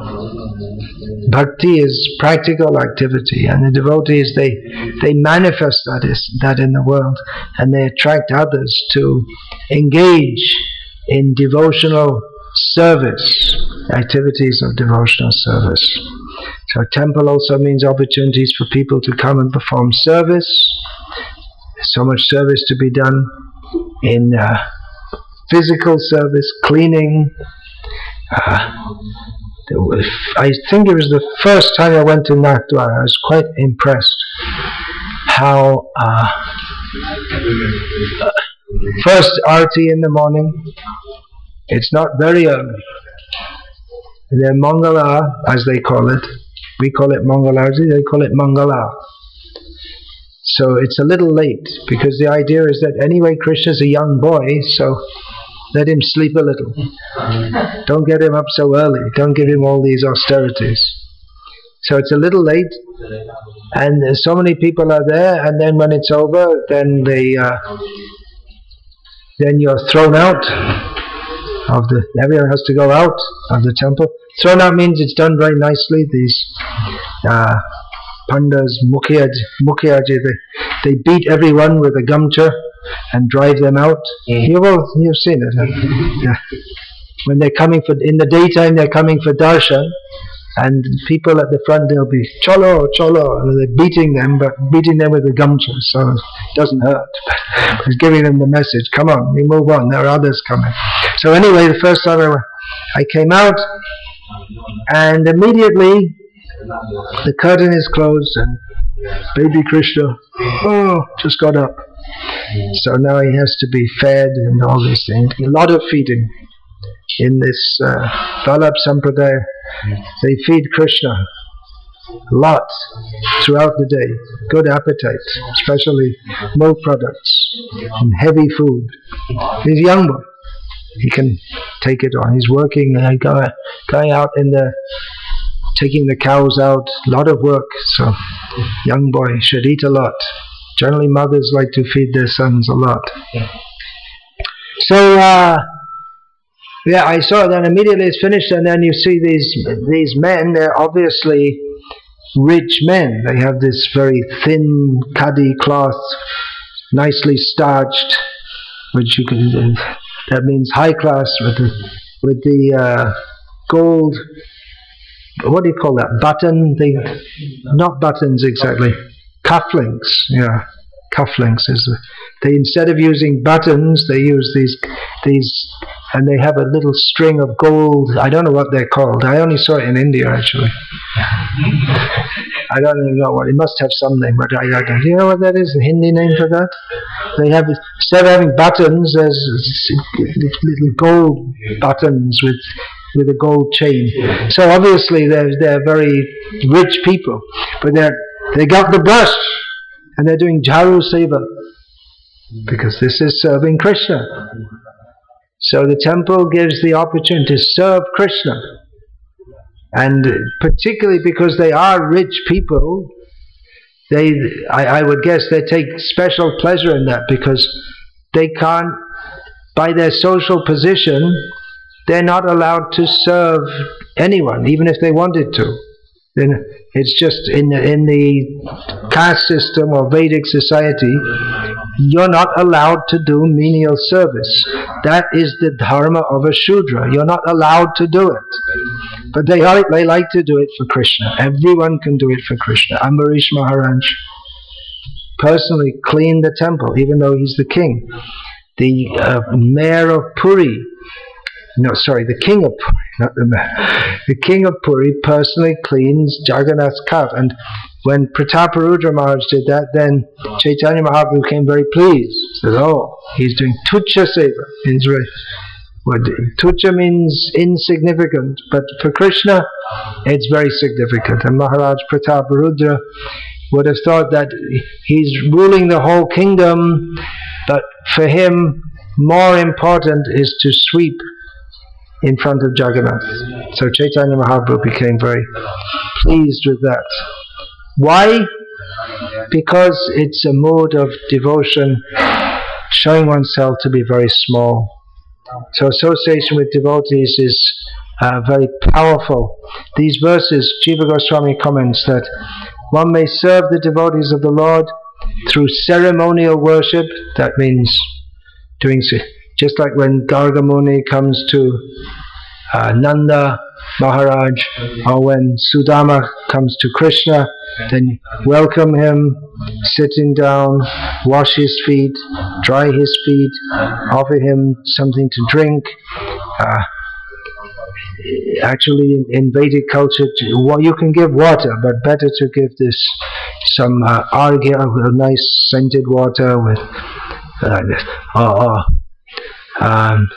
bhakti is practical activity, and the devotees, they manifest that in the world, and they attract others to engage in devotional service, activities of devotional service. So temple also means opportunities for people to come and perform service. There's so much service to be done in physical service, cleaning. I think it was the first time I went to Nathdwara. I was quite impressed how first arati in the morning. It's not very early. They're Mangala, as they call it. We call it Mangalarti, they call it Mangala. So it's a little late, because the idea is that anyway Krishna's a young boy, so let him sleep a little. Don't get him up so early. Don't give him all these austerities. So it's a little late, and so many people are there, and then when it's over, then then you're thrown out. Everyone has to go out of the temple. Thrown out means it's done very nicely. These pandas, mukhiyaji, they beat everyone with a gamcha and drive them out. You've seen it. Huh? Yeah. When they're coming in the daytime, they're coming for darshan, and people at the front, they'll be cholo, cholo, and they're beating them, but beating them with a gamcha, so it doesn't hurt. It's giving them the message, come on, we move on, there are others coming. So anyway, the first time I came out, and immediately the curtain is closed, and baby Krishna, just got up. So now he has to be fed and all these things. A lot of feeding. In this Vallabh Sampradaya, they feed Krishna a lot throughout the day. Good appetite, especially milk products and heavy food. He's a young boy. He can take it on. He's working, going out taking the cows out, a lot of work. So young boy should eat a lot. Generally mothers like to feed their sons a lot. So yeah, I saw it, and immediately it's finished, and then you see these men, they're obviously rich men. They have this very thin khadi cloth, nicely starched, which that means high class, with the gold, what do you call that, button? Not buttons exactly, cufflinks, yeah. cufflinks. They, instead of using buttons, they use these, and they have a little string of gold. I don't know what they're called. I only saw it in India, actually. I don't even know what. It must have some name, but I don't. Do you know what that is? The Hindi name for that? They have, instead of having buttons, there's little gold buttons with a gold chain. So obviously they're very rich people, but they got the brush and they're doing Jharu Seva because this is serving Krishna. So the temple gives the opportunity to serve Krishna, and particularly because they are rich people, I would guess they take special pleasure in that, because they can't, by their social position, they're not allowed to serve anyone, even if they wanted to. Then it's just in the caste system or Vedic society, you're not allowed to do menial service. That is the dharma of a Shudra. You're not allowed to do it. But they like to do it for Krishna. Everyone can do it for Krishna. Ambarish Maharaj personally cleaned the temple, even though he's the king. The mayor of Puri, the king of Puri, not the mayor. The king of Puri personally cleans Jagannath's cart. And when Prataparudra Maharaj did that, then Chaitanya Mahaprabhu became very pleased. He said, oh, he's doing Tucha Seva. Tucha means insignificant, but for Krishna, it's very significant. And Maharaj Prataparudra would have thought that he's ruling the whole kingdom, but for him, more important is to sweep in front of Jagannath. So Chaitanya Mahaprabhu became very pleased with that. Why? Because it's a mode of devotion, showing oneself to be very small. So association with devotees is very powerful. These verses, Jiva Goswami comments that one may serve the devotees of the Lord through ceremonial worship. That means doing, just like when Garga Muni comes to Nanda Maharaj, or when Sudama comes to Krishna, then welcome him, sitting down, wash his feet, dry his feet, offer him something to drink. Actually, in Vedic culture, you can give water, but better to give this some argya, nice scented water with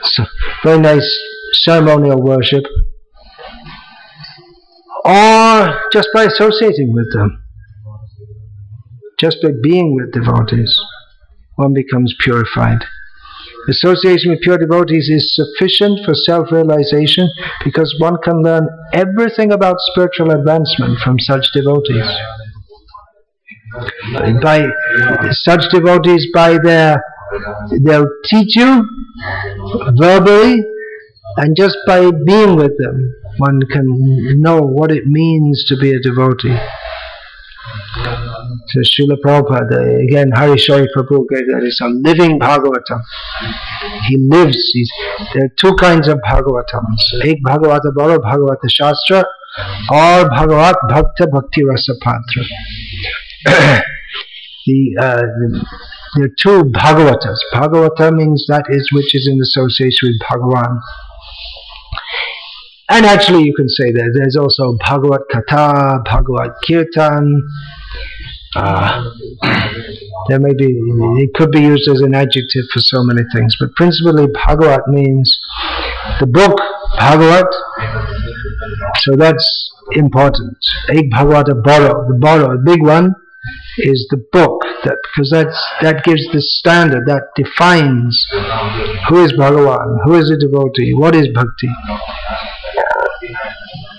so very nice ceremonial worship, or just by associating with them, just by being with devotees, one becomes purified. Association with pure devotees is sufficient for self-realization, because one can learn everything about spiritual advancement from such devotees. By such devotees, they'll teach you verbally, and just by being with them, one can know what it means to be a devotee. So Srila Prabhupada, again, Harishari Prabhu gave that is a living Bhagavatam. He lives. There are two kinds of Bhagavatams. Ek Bhagavata Baro Bhagavata Shastra, or Bhagavat Bhakta Bhakti Rasa Patra. There are two Bhagavatas. Bhagavata means that is which is in association with Bhagavan. And actually you can say that there's also Bhagavat Katha, Bhagavat Kirtan. There may be, it could be used as an adjective for so many things, but principally Bhagavat means the book Bhagavat. So that's important. Ek Bhagavata Baro, the big one is the book, because that gives the standard, that defines who is Bhagavan, who is a devotee, what is bhakti.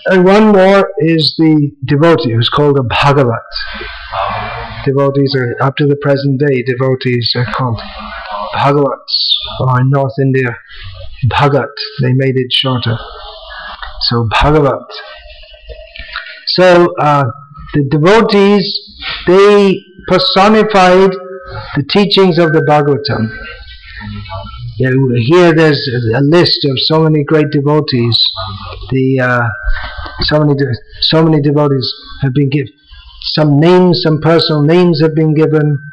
And one more is the devotee, who's called a Bhagavat. Devotees are, up to the present day, devotees are called Bhagavats, or in North India, Bhagat. They made it shorter. So Bhagavat. So the devotees, they personified the teachings of the Bhagavatam. Here there's a list of so many great devotees. So many devotees have been some names, some personal names have been given,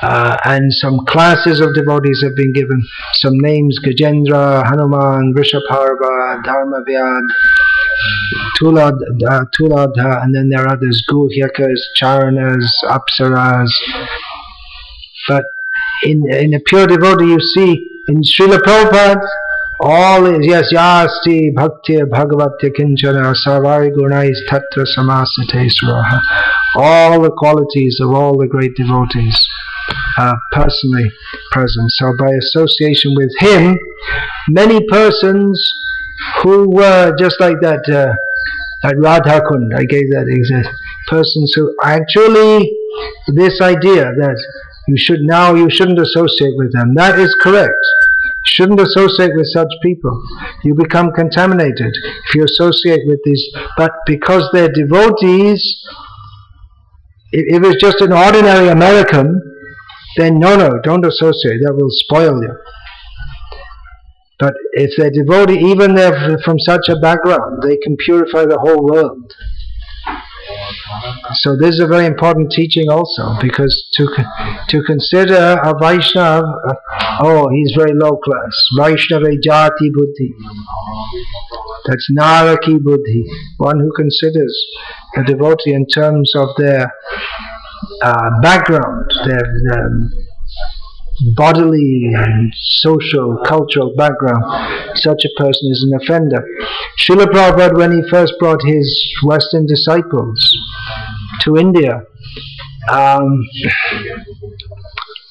and some classes of devotees have been given. Some names: Gajendra, Hanuman, Vrishabharva, Dharmavyad, Tuladha, and then there are others: Guhyakas, Charanas, Apsaras. But in a pure devotee, you see in Srila Prabhupada, all is, yes, Yasti Bhakti Bhagavatya Kinchana Sarvari Gunais Tatra Samasate Suraha. All the qualities of all the great devotees are personally present. So by association with him, many persons who were just like that, at Radha Kund, I gave that example, persons who actually, this idea that you shouldn't associate with them, that is correct. You shouldn't associate with such people. You become contaminated if you associate with these. But because they're devotees, if it's just an ordinary American, then no, don't associate. That will spoil you. But if they're devotee, even they're from such a background, they can purify the whole world. So this is a very important teaching also, because to consider a Vaishnava, he's very low class. Vaishnava jati buddhi. That's naraki buddhi. One who considers a devotee in terms of their background, their bodily and social, cultural background, such a person is an offender. Srila Prabhupada, when he first brought his Western disciples to India,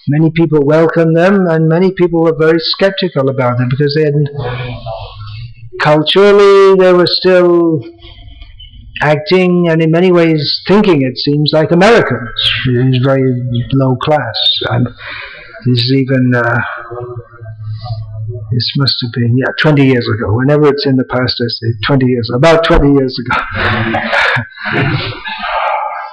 many people welcomed them, and many people were very skeptical about them, because culturally they were still acting and in many ways thinking, it seems, like Americans. It is very low class. This is even, this must have been, 20 years ago. Whenever it's in the past, I say 20 years, about 20 years ago.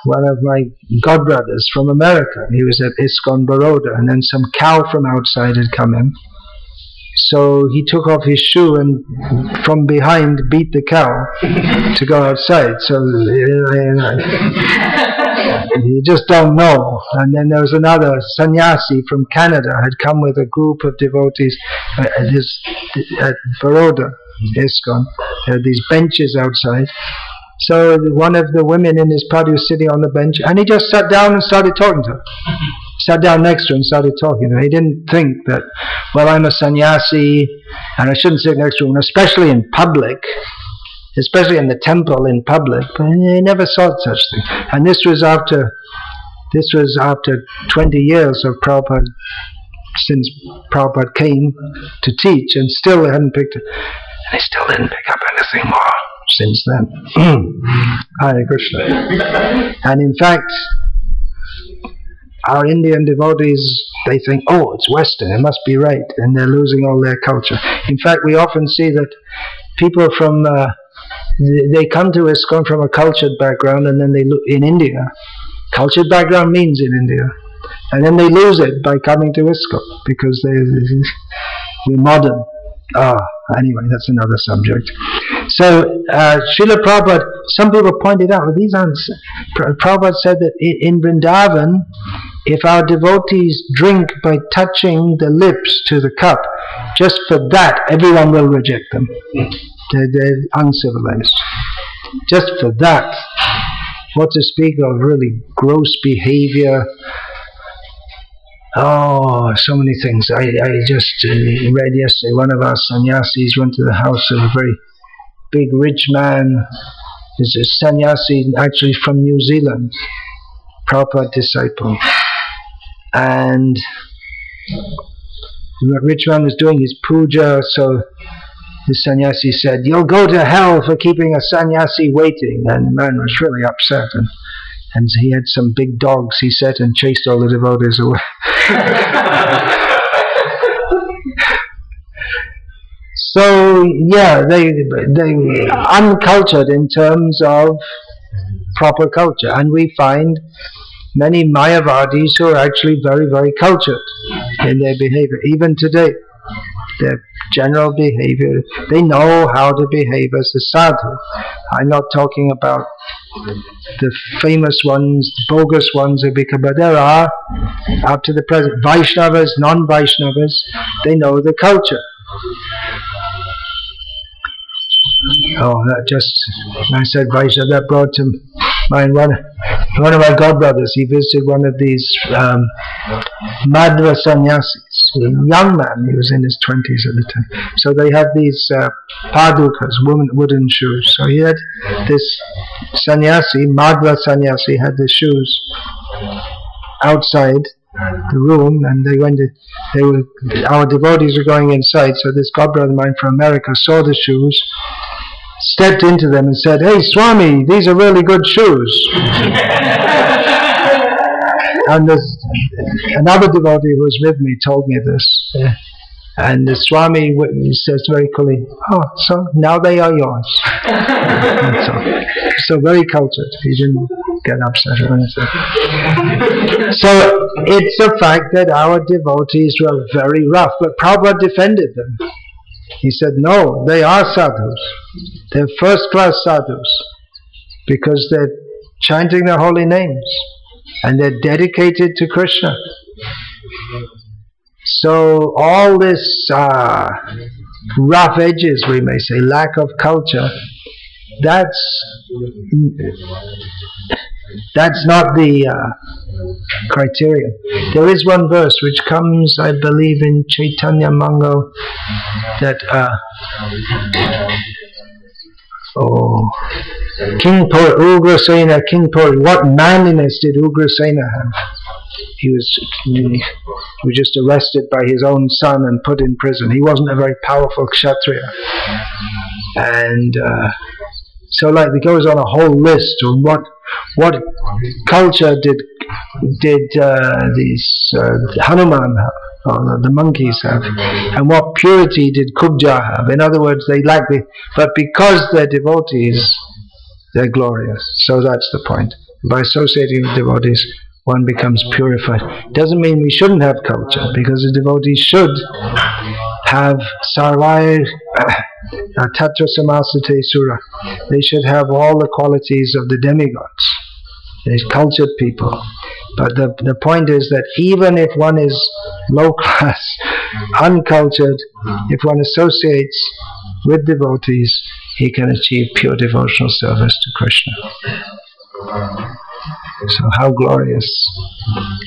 One of my godbrothers from America, he was at ISKCON Baroda, and then some cow from outside had come in. So he took off his shoe and from behind beat the cow to go outside. So you just don't know. And then there was another sannyasi from Canada had come with a group of devotees at Baroda, ISKCON. There are these benches outside. So one of the women in his party was sitting on the bench, and he just sat down and started talking to her. Sat down next to her and started talking to her. He didn't think that, well, I'm a sannyasi and I shouldn't sit next to him, especially in public, especially in the temple in public. But he never saw such thing. And this was after 20 years of Prabhupada, since Prabhupada came to teach, and still they hadn't picked it. And they still didn't pick up anything more since then. Hare Krishna. And in fact, our Indian devotees, they think, it's Western, it must be right, and they're losing all their culture. In fact, we often see that people from, they come to ISKCON from a cultured background, and then they look in India. Cultured background means in India. And then they lose it by coming to ISKCON, because we're modern. Anyway, that's another subject. So, Srila Prabhupada, some people pointed out, these aren't, Prabhupada said that in Vrindavan, if our devotees drink by touching the lips to the cup, just for that, everyone will reject them. They're uncivilized. Just for that. What to speak of really gross behavior. So many things. I just read yesterday, one of our sannyasis went to the house of a very big rich man. He's a sannyasi actually from New Zealand, Prabhupada disciple. And the rich man was doing his puja, so the sannyasi said, "You'll go to hell for keeping a sannyasi waiting." And the man was really upset, and he had some big dogs, he said, and chased all the devotees away. So they uncultured in terms of proper culture, and we find many Mayavadis who are actually very, very cultured in their behavior, even today. Their general behavior, they know how to behave as a sadhu. I'm not talking about the famous ones, the bogus ones who become, but there are, up to the present, Vaishnavas, non-Vaishnavas, they know the culture. Oh, that just, I said Vaishnava, that brought to mind one of my godbrothers. He visited one of these Madhva sannyasis, a young man, he was in his 20s at the time. So they had these padukas, wooden shoes. So he had this sannyasi, Madhva sannyasi, had the shoes outside the room, and our devotees were going inside. So this godbrother of mine from America saw the shoes, stepped into them and said, "Hey Swami, these are really good shoes." And another devotee who was with me told me this. And the Swami says very coolly, "Oh, so now they are yours." so very cultured. He didn't get upset or anything. So it's a fact that our devotees were very rough, but Prabhupada defended them. He said, no, they are sadhus. They're first-class sadhus because they're chanting the holy names and they're dedicated to Krishna. So all this rough edges, we may say, lack of culture, that's not the criterion. There is one verse which comes, I believe, in Chaitanya Mangal, that King Ugrasena, King Puri, what manliness did Ugrasena have? He was just arrested by his own son and put in prison. He wasn't a very powerful kshatriya. And so like it goes on a whole list on what culture did these Hanuman have, or the monkeys have, and what purity did Kubja have. In other words, they lack but because they're devotees, they're glorious. So that's the point. By associating with devotees, one becomes purified. Doesn't mean we shouldn't have culture, because the devotees should have sarvai tatra samasate sura. They should have all the qualities of the demigods. They're cultured people. But the point is that even if one is low class, uncultured, if one associates with devotees, he can achieve pure devotional service to Krishna. So how glorious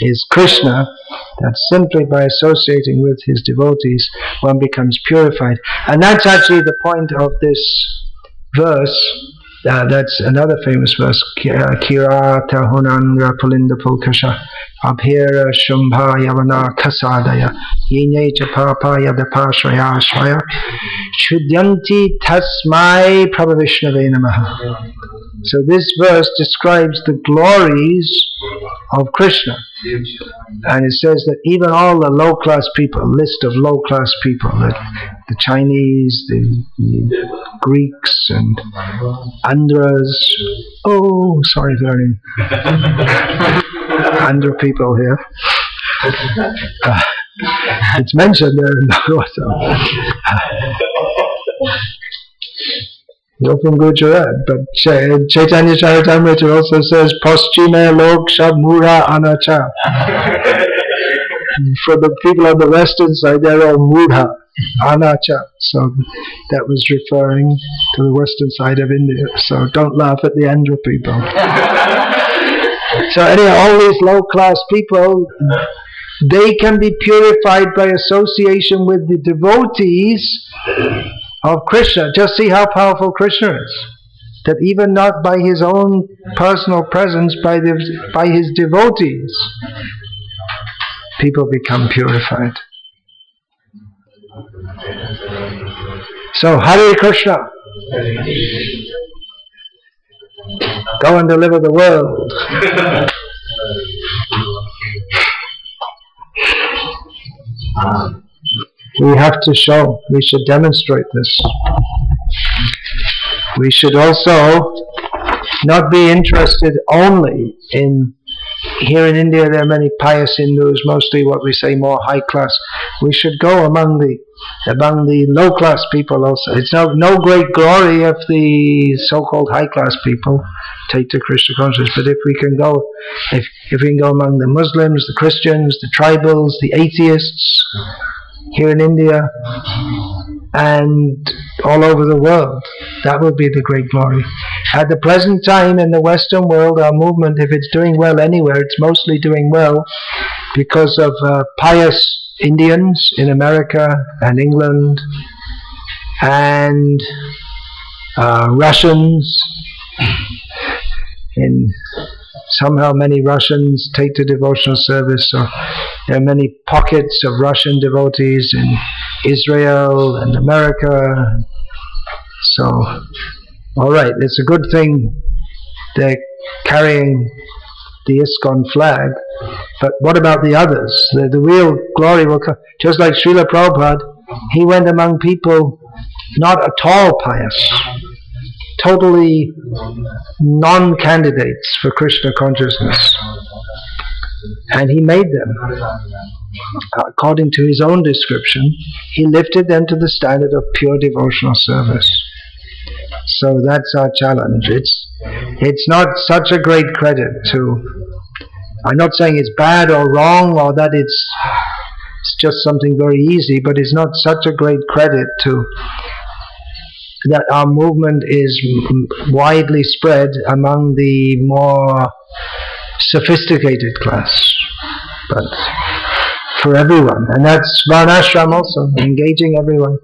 is Krishna that simply by associating with his devotees one becomes purified. And that's actually the point of this verse. That's another famous verse. Kirata hunandra pulinda pulkasha abhira shumbha yavana kasadaya yinecha papaya dapashraya shraya shudyanti tasmai prabhavishnave namaha. So this verse describes the glories of Krishna. And it says that even all the low-class people, a list of low-class people, the Chinese, the Greeks and Andhras, oh, sorry for any Andhra people here. It's mentioned there in the You're from Gujarat, but Chaitanya Charitamrita also says Paschime Lok Shabmura Anacha. For the people on the western side, they're all Mudha, Anacha. So that was referring to the western side of India. So don't laugh at the Andhra people. So anyway, all these low-class people, they can be purified by association with the devotees of Krishna. Just see how powerful Krishna is. That even not by his own personal presence, by his devotees, people become purified. So Hare Krishna. Go and deliver the world. We have to show, we should demonstrate this. We should also not be interested only in here in India there are many pious Hindus, mostly what we say more high class. We should go among the low class people also. It's no great glory if the so-called high class people take to Krishna consciousness, but if we can go among the Muslims, the Christians, the tribals, the atheists here in India and all over the world, that will be the great glory. At the present time in the Western world, our movement, if it's doing well anywhere, it's mostly doing well because of pious Indians in America and England and Russians. Somehow many Russians take to devotional service, so there are many pockets of Russian devotees in Israel and America. So, all right, it's a good thing they're carrying the ISKCON flag, but what about the others? The real glory will come. Just like Srila Prabhupada, he went among people not at all pious, totally non-candidates for Krishna consciousness, and he made them, according to his own description, he lifted them to the standard of pure devotional service. So that's our challenge. It's not such a great credit to, I'm not saying it's bad or wrong or that it's just something very easy, but it's not such a great credit to that our movement is widely spread among the more sophisticated class, but for everyone, and that's Varnashram also, engaging everyone.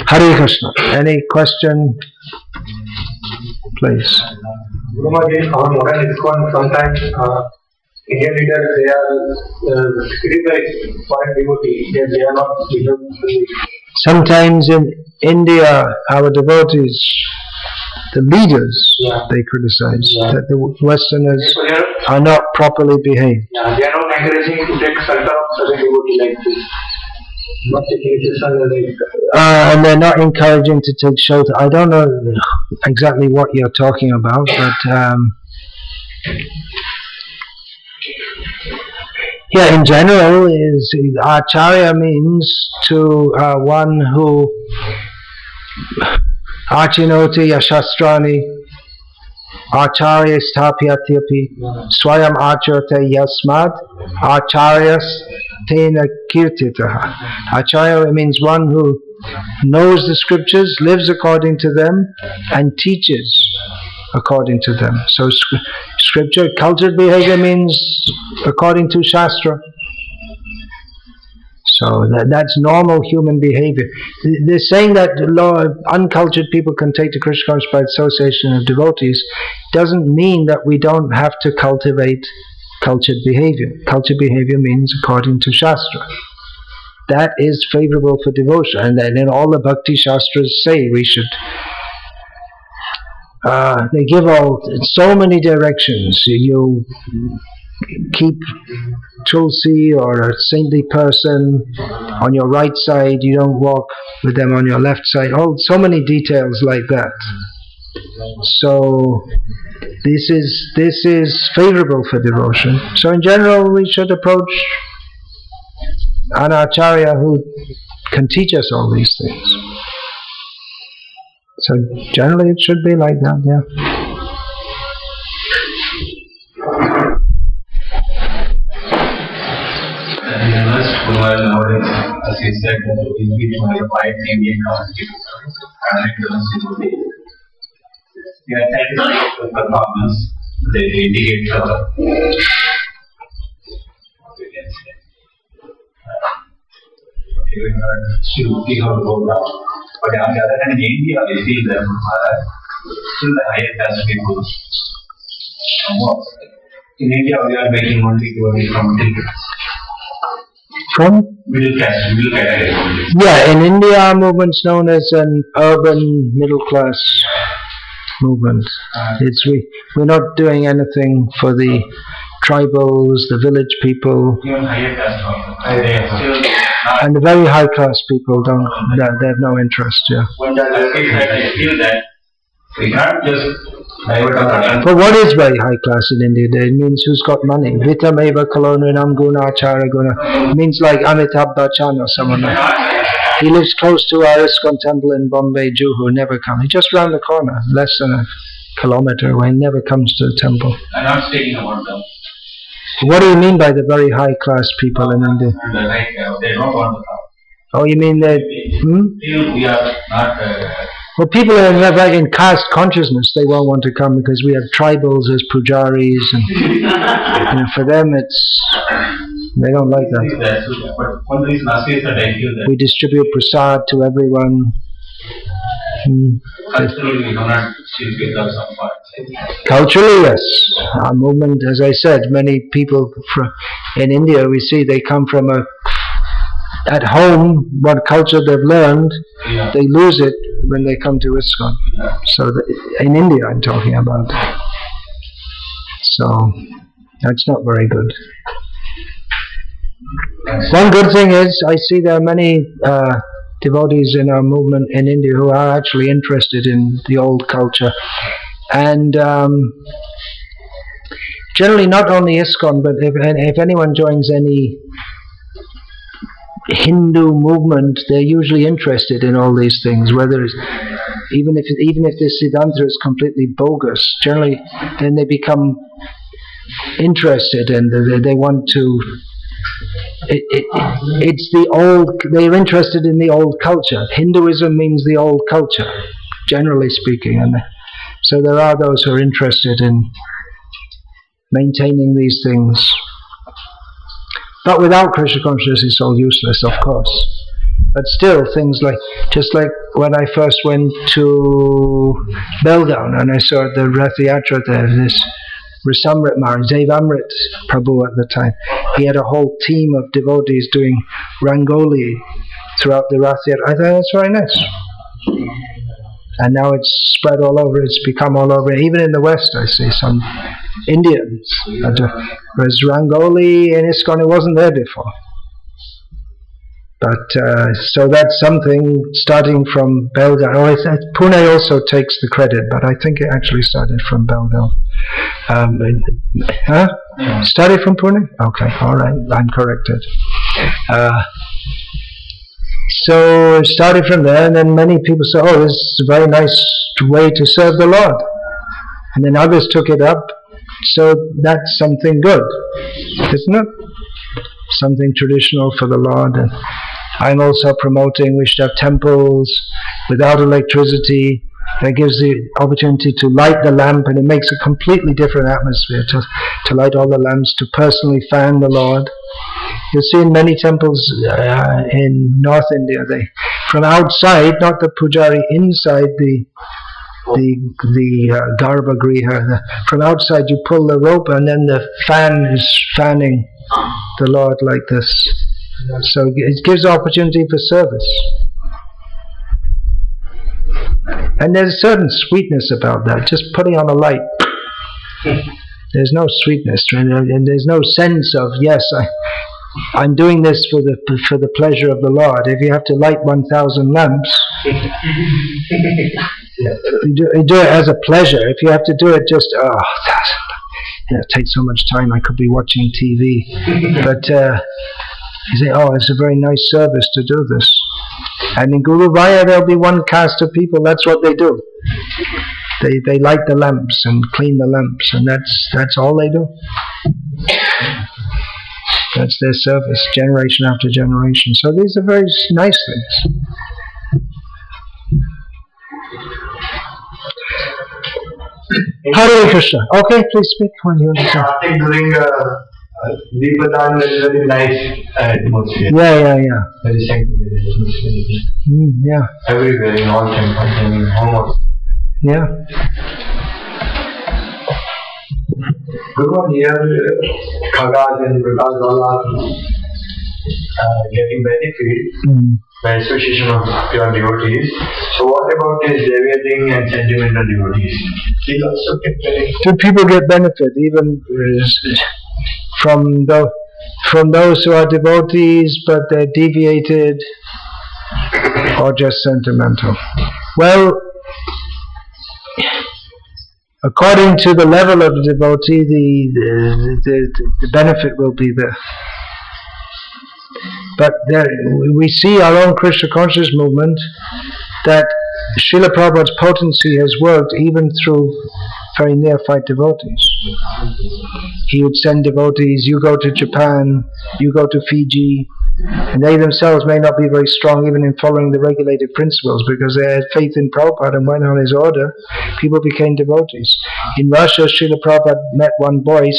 Hare Krishna. Any question, please? On modern ISKCON, sometimes Indian leaders, they are criticized for a devotee, they are not. Sometimes in India, our devotees, the leaders, they criticize that the Westerners are not properly behaved. They are not encouraging to take shelter of such a devotee like this. And they're not encouraging to take shelter. I don't know exactly what you're talking about, but yeah, in general, Acharya means to one who Achinoti Yashastrani Acharya Stapyatyapi Swayam Acharate Yasmad Acharyas Tena Kirtitaha. Acharya means one who knows the scriptures, lives according to them, and teaches according to them. So scripture, cultured behavior means according to Shastra. So that's normal human behavior. They're saying that uncultured people can take to Krishna consciousness by association of devotees doesn't mean that we don't have to cultivate cultured behavior. Cultured behavior means according to Shastra. That is favorable for devotion, and then in all the Bhakti Shastras say we should. They give so many directions. You keep Tulsi or a saintly person on your right side. You don't walk with them on your left side. So many details like that. So this is favorable for devotion. So in general, we should approach an acharya who can teach us all these things. So generally, it should be like that. Yeah. As you said, in which one of the five Indian constitutions, they are satisfied with performance. They indicate Shruti or Gora. But on the other hand, in India, we see that still the higher caste people. In India, we are making only devotees from middle category. Yeah, in India, our movement's known as an urban middle class movement. We're not doing anything for the tribals, the village people, and the very high class people they have no interest. Yeah. I feel that We can't just divert our attention. But what is very high class in India? It means who's got money. Vitameva Kaloninam Guna Achara Guna. It means like Amitabh Bachchan or someone like that. He lives close to our ISKCON temple in Bombay, Juhu, never comes. He's just round the corner, less than a kilometer away, never comes to the temple. I'm not speaking about them. What do you mean by the very high class people in India? They don't want to come. Oh, you mean they... Still, we are not... Well, people are in caste consciousness. They won't want to come because we have tribals as pujaris, and for them it's... They don't like that. But one reason I say is that I feel that we distribute prasad to everyone. culturally we do not still pick up some parts. Culturally, yes. Our movement, as I said, many people in India, we see they come from at home, what culture they've learned, they lose it when they come to ISKCON. Yeah. So in India I'm talking about. So that's not very good. One good thing is, I see there are many devotees in our movement in India who are actually interested in the old culture. And generally not only ISKCON, but if anyone joins any Hindu movement, they're usually interested in all these things, whether it's, even if the Siddhanta is completely bogus, generally then they become interested and they want to... It's the old. They're interested in the old culture. Hinduism means the old culture, generally speaking, and so there are those who are interested in maintaining these things. But without Krishna consciousness, it's all useless, of course. But still, things like, just like when I first went to Belgaum and I saw the Rath Yatra there, this Rasamrit Maharaj, Devamrit Prabhu at the time, he had a whole team of devotees doing Rangoli throughout the Rath Yatra. I thought that's very nice. And now it's spread all over, it's become all over. Even in the West I see some Indians. Whereas Rangoli in ISKCON, it wasn't there before. But so that's something starting from Belgaum. Oh, Pune also takes the credit, but I think it actually started from Belgaum. Started from Pune? Okay, all right, I'm corrected. So it started from there, and then many people said, oh, this is a very nice way to serve the Lord. And then others took it up, so that's something good, isn't it? Something traditional for the Lord. And I'm also promoting, we should have temples without electricity. That gives the opportunity to light the lamp, and it makes a completely different atmosphere to light all the lamps, to personally fan the Lord. You'll see in many temples in North India, they, from outside, not the pujari, inside the garbhagriha, from outside you pull the rope and then the fan is fanning the Lord like this. So it gives opportunity for service. And there's a certain sweetness about that, just putting on a light. There's no sweetness, and there's no sense of, yes, I'm doing this for the pleasure of the Lord. If you have to light 1,000 lamps, you do it as a pleasure. If you have to do it just, it takes so much time, I could be watching TV. But you say, oh, it's a very nice service to do this. And in Guru Vaya there'll be one caste of people, that's what they do. They light the lamps and clean the lamps, and that's all they do. That's their service, generation after generation. So these are very nice things. Hare Krishna. Okay, please speak when you understand. I think during Deepatan is very nice atmosphere. Yeah. Very sanctuary atmosphere. Yeah. Everywhere, in all temples and in almost. Yeah. Guru, here, Khagas and Vikas all are getting benefit by association of pure devotees. So what about this deviating and sentimental devotees? These also get benefit. Do people get benefit even from those who are devotees but they're deviated or just sentimental? Well, according to the level of the devotee, the benefit will be there. But there, we see our own Krishna conscious movement that Srila Prabhupada's potency has worked even through very neophyte devotees. He would send devotees, you go to Japan, you go to Fiji, and they themselves may not be very strong even in following the regulated principles, because they had faith in Prabhupada and went on his order, people became devotees. In Russia, Srila Prabhupada met one boy,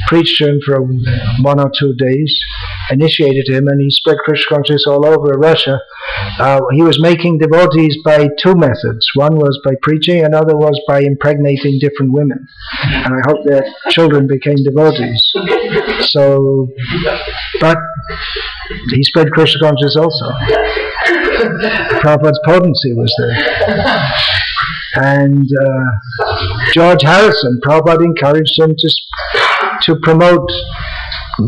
preached to him for 1 or 2 days, initiated him, and he spread Krishna consciousness all over Russia. He was making devotees by 2 methods. One was by preaching, another was by impregnating different women. And I hope their children became devotees. So, but he spread Krishna consciousness also. Prabhupada's potency was there. And George Harrison, Prabhupada encouraged him to promote.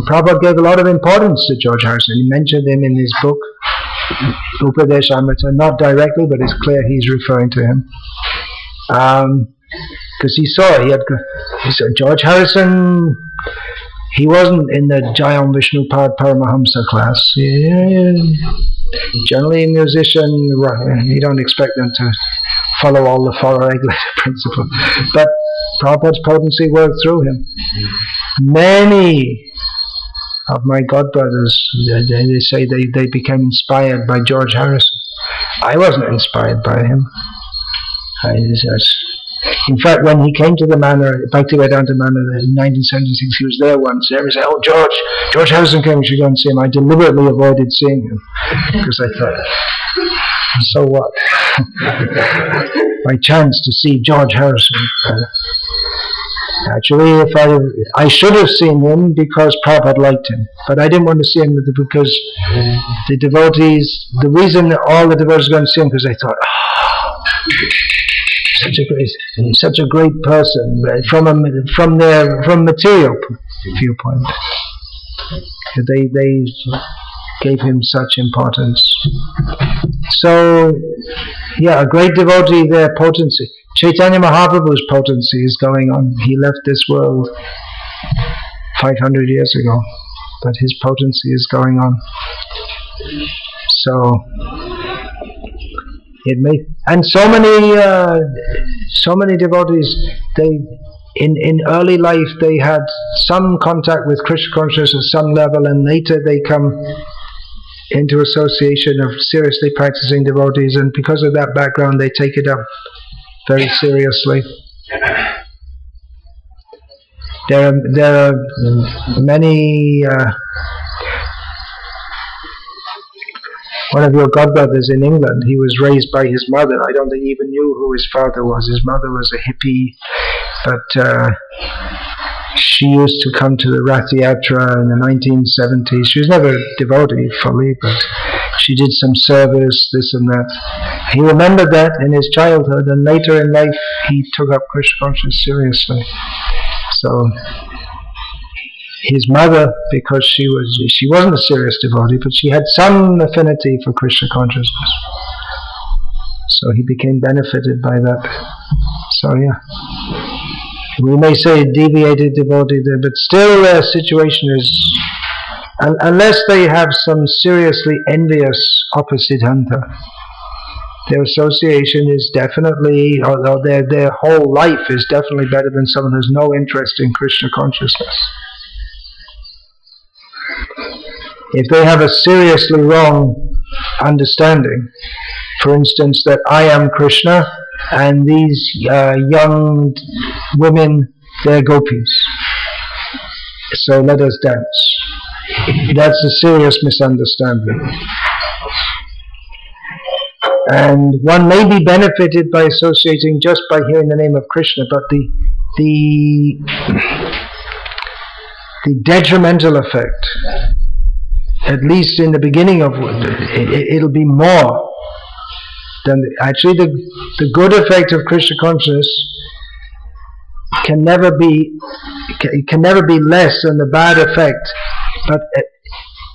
Prabhupada gave a lot of importance to George Harrison. He mentioned him in his book, Upadesh Amrita, not directly, but it's clear he's referring to him. Because he saw George Harrison, he wasn't in the Jayam Vishnu Pad Paramahamsa class. Generally a musician, you don't expect them to follow all the 4 regulated principles. But Prabhupada's potency worked through him. Many of my godbrothers, they say they became inspired by George Harrison. I wasn't inspired by him. In fact, when he came to the manor, Bhakti Vedanta manor in 1976, he was there once. Everybody said, "Oh, George Harrison came, we should go and see him." I deliberately avoided seeing him because I thought, so what? My chance to see George Harrison. Actually, I should have seen him because Prabhupada liked him, but I didn't want to see him because the devotees. The reason all the devotees were going to see him because they thought, such a great person from material viewpoint. They gave him such importance. So, yeah, a great devotee there, potency. Chaitanya Mahaprabhu's potency is going on. He left this world 500 years ago, but his potency is going on. So it may, and so many devotees, they in early life they had some contact with Krishna consciousness at some level, and later they come into association of seriously practicing devotees, and because of that background they take it up very seriously. There are many. One of your godbrothers in England, he was raised by his mother. I don't think he even knew who his father was. His mother was a hippie, but she used to come to the Rath Yatra in the 1970s. She was never a devotee fully, but she did some service, this and that. He remembered that in his childhood, and later in life he took up Krishna consciousness seriously. So his mother, because she wasn't a serious devotee, but she had some affinity for Krishna consciousness. So he became benefited by that. So yeah. We may say deviated devotee there, but still their situation is, unless they have some seriously envious oppositanta, their association is definitely, although their whole life is definitely better than someone who has no interest in Krishna consciousness. If they have a seriously wrong understanding, for instance, that I am Krishna and these young women, they're gopis, so let us dance. That's a serious misunderstanding. And one may be benefited by associating just by hearing the name of Krishna, but the detrimental effect, at least in the beginning of it'll be more than actually the good effect of Krishna consciousness can never be less than the bad effect, but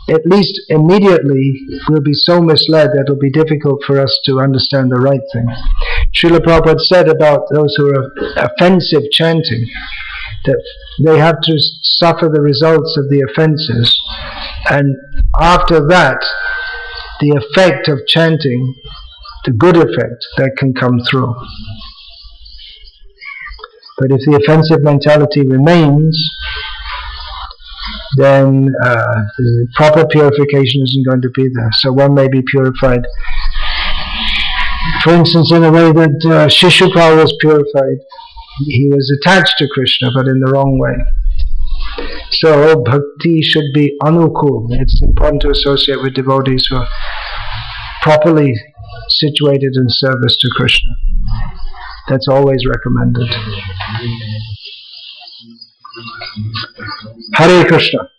at least immediately we'll be so misled that it'll be difficult for us to understand the right thing. Srila Prabhupada said about those who are offensive chanting, that they have to suffer the results of the offenses, and after that, the effect of chanting, the good effect, that can come through. But if the offensive mentality remains, then the proper purification isn't going to be there. So one may be purified, for instance, in a way that Shishupal was purified. He was attached to Krishna, but in the wrong way. So bhakti should be anukul. It's important to associate with devotees who are properly situated in service to Krishna. That's always recommended. Hare Krishna.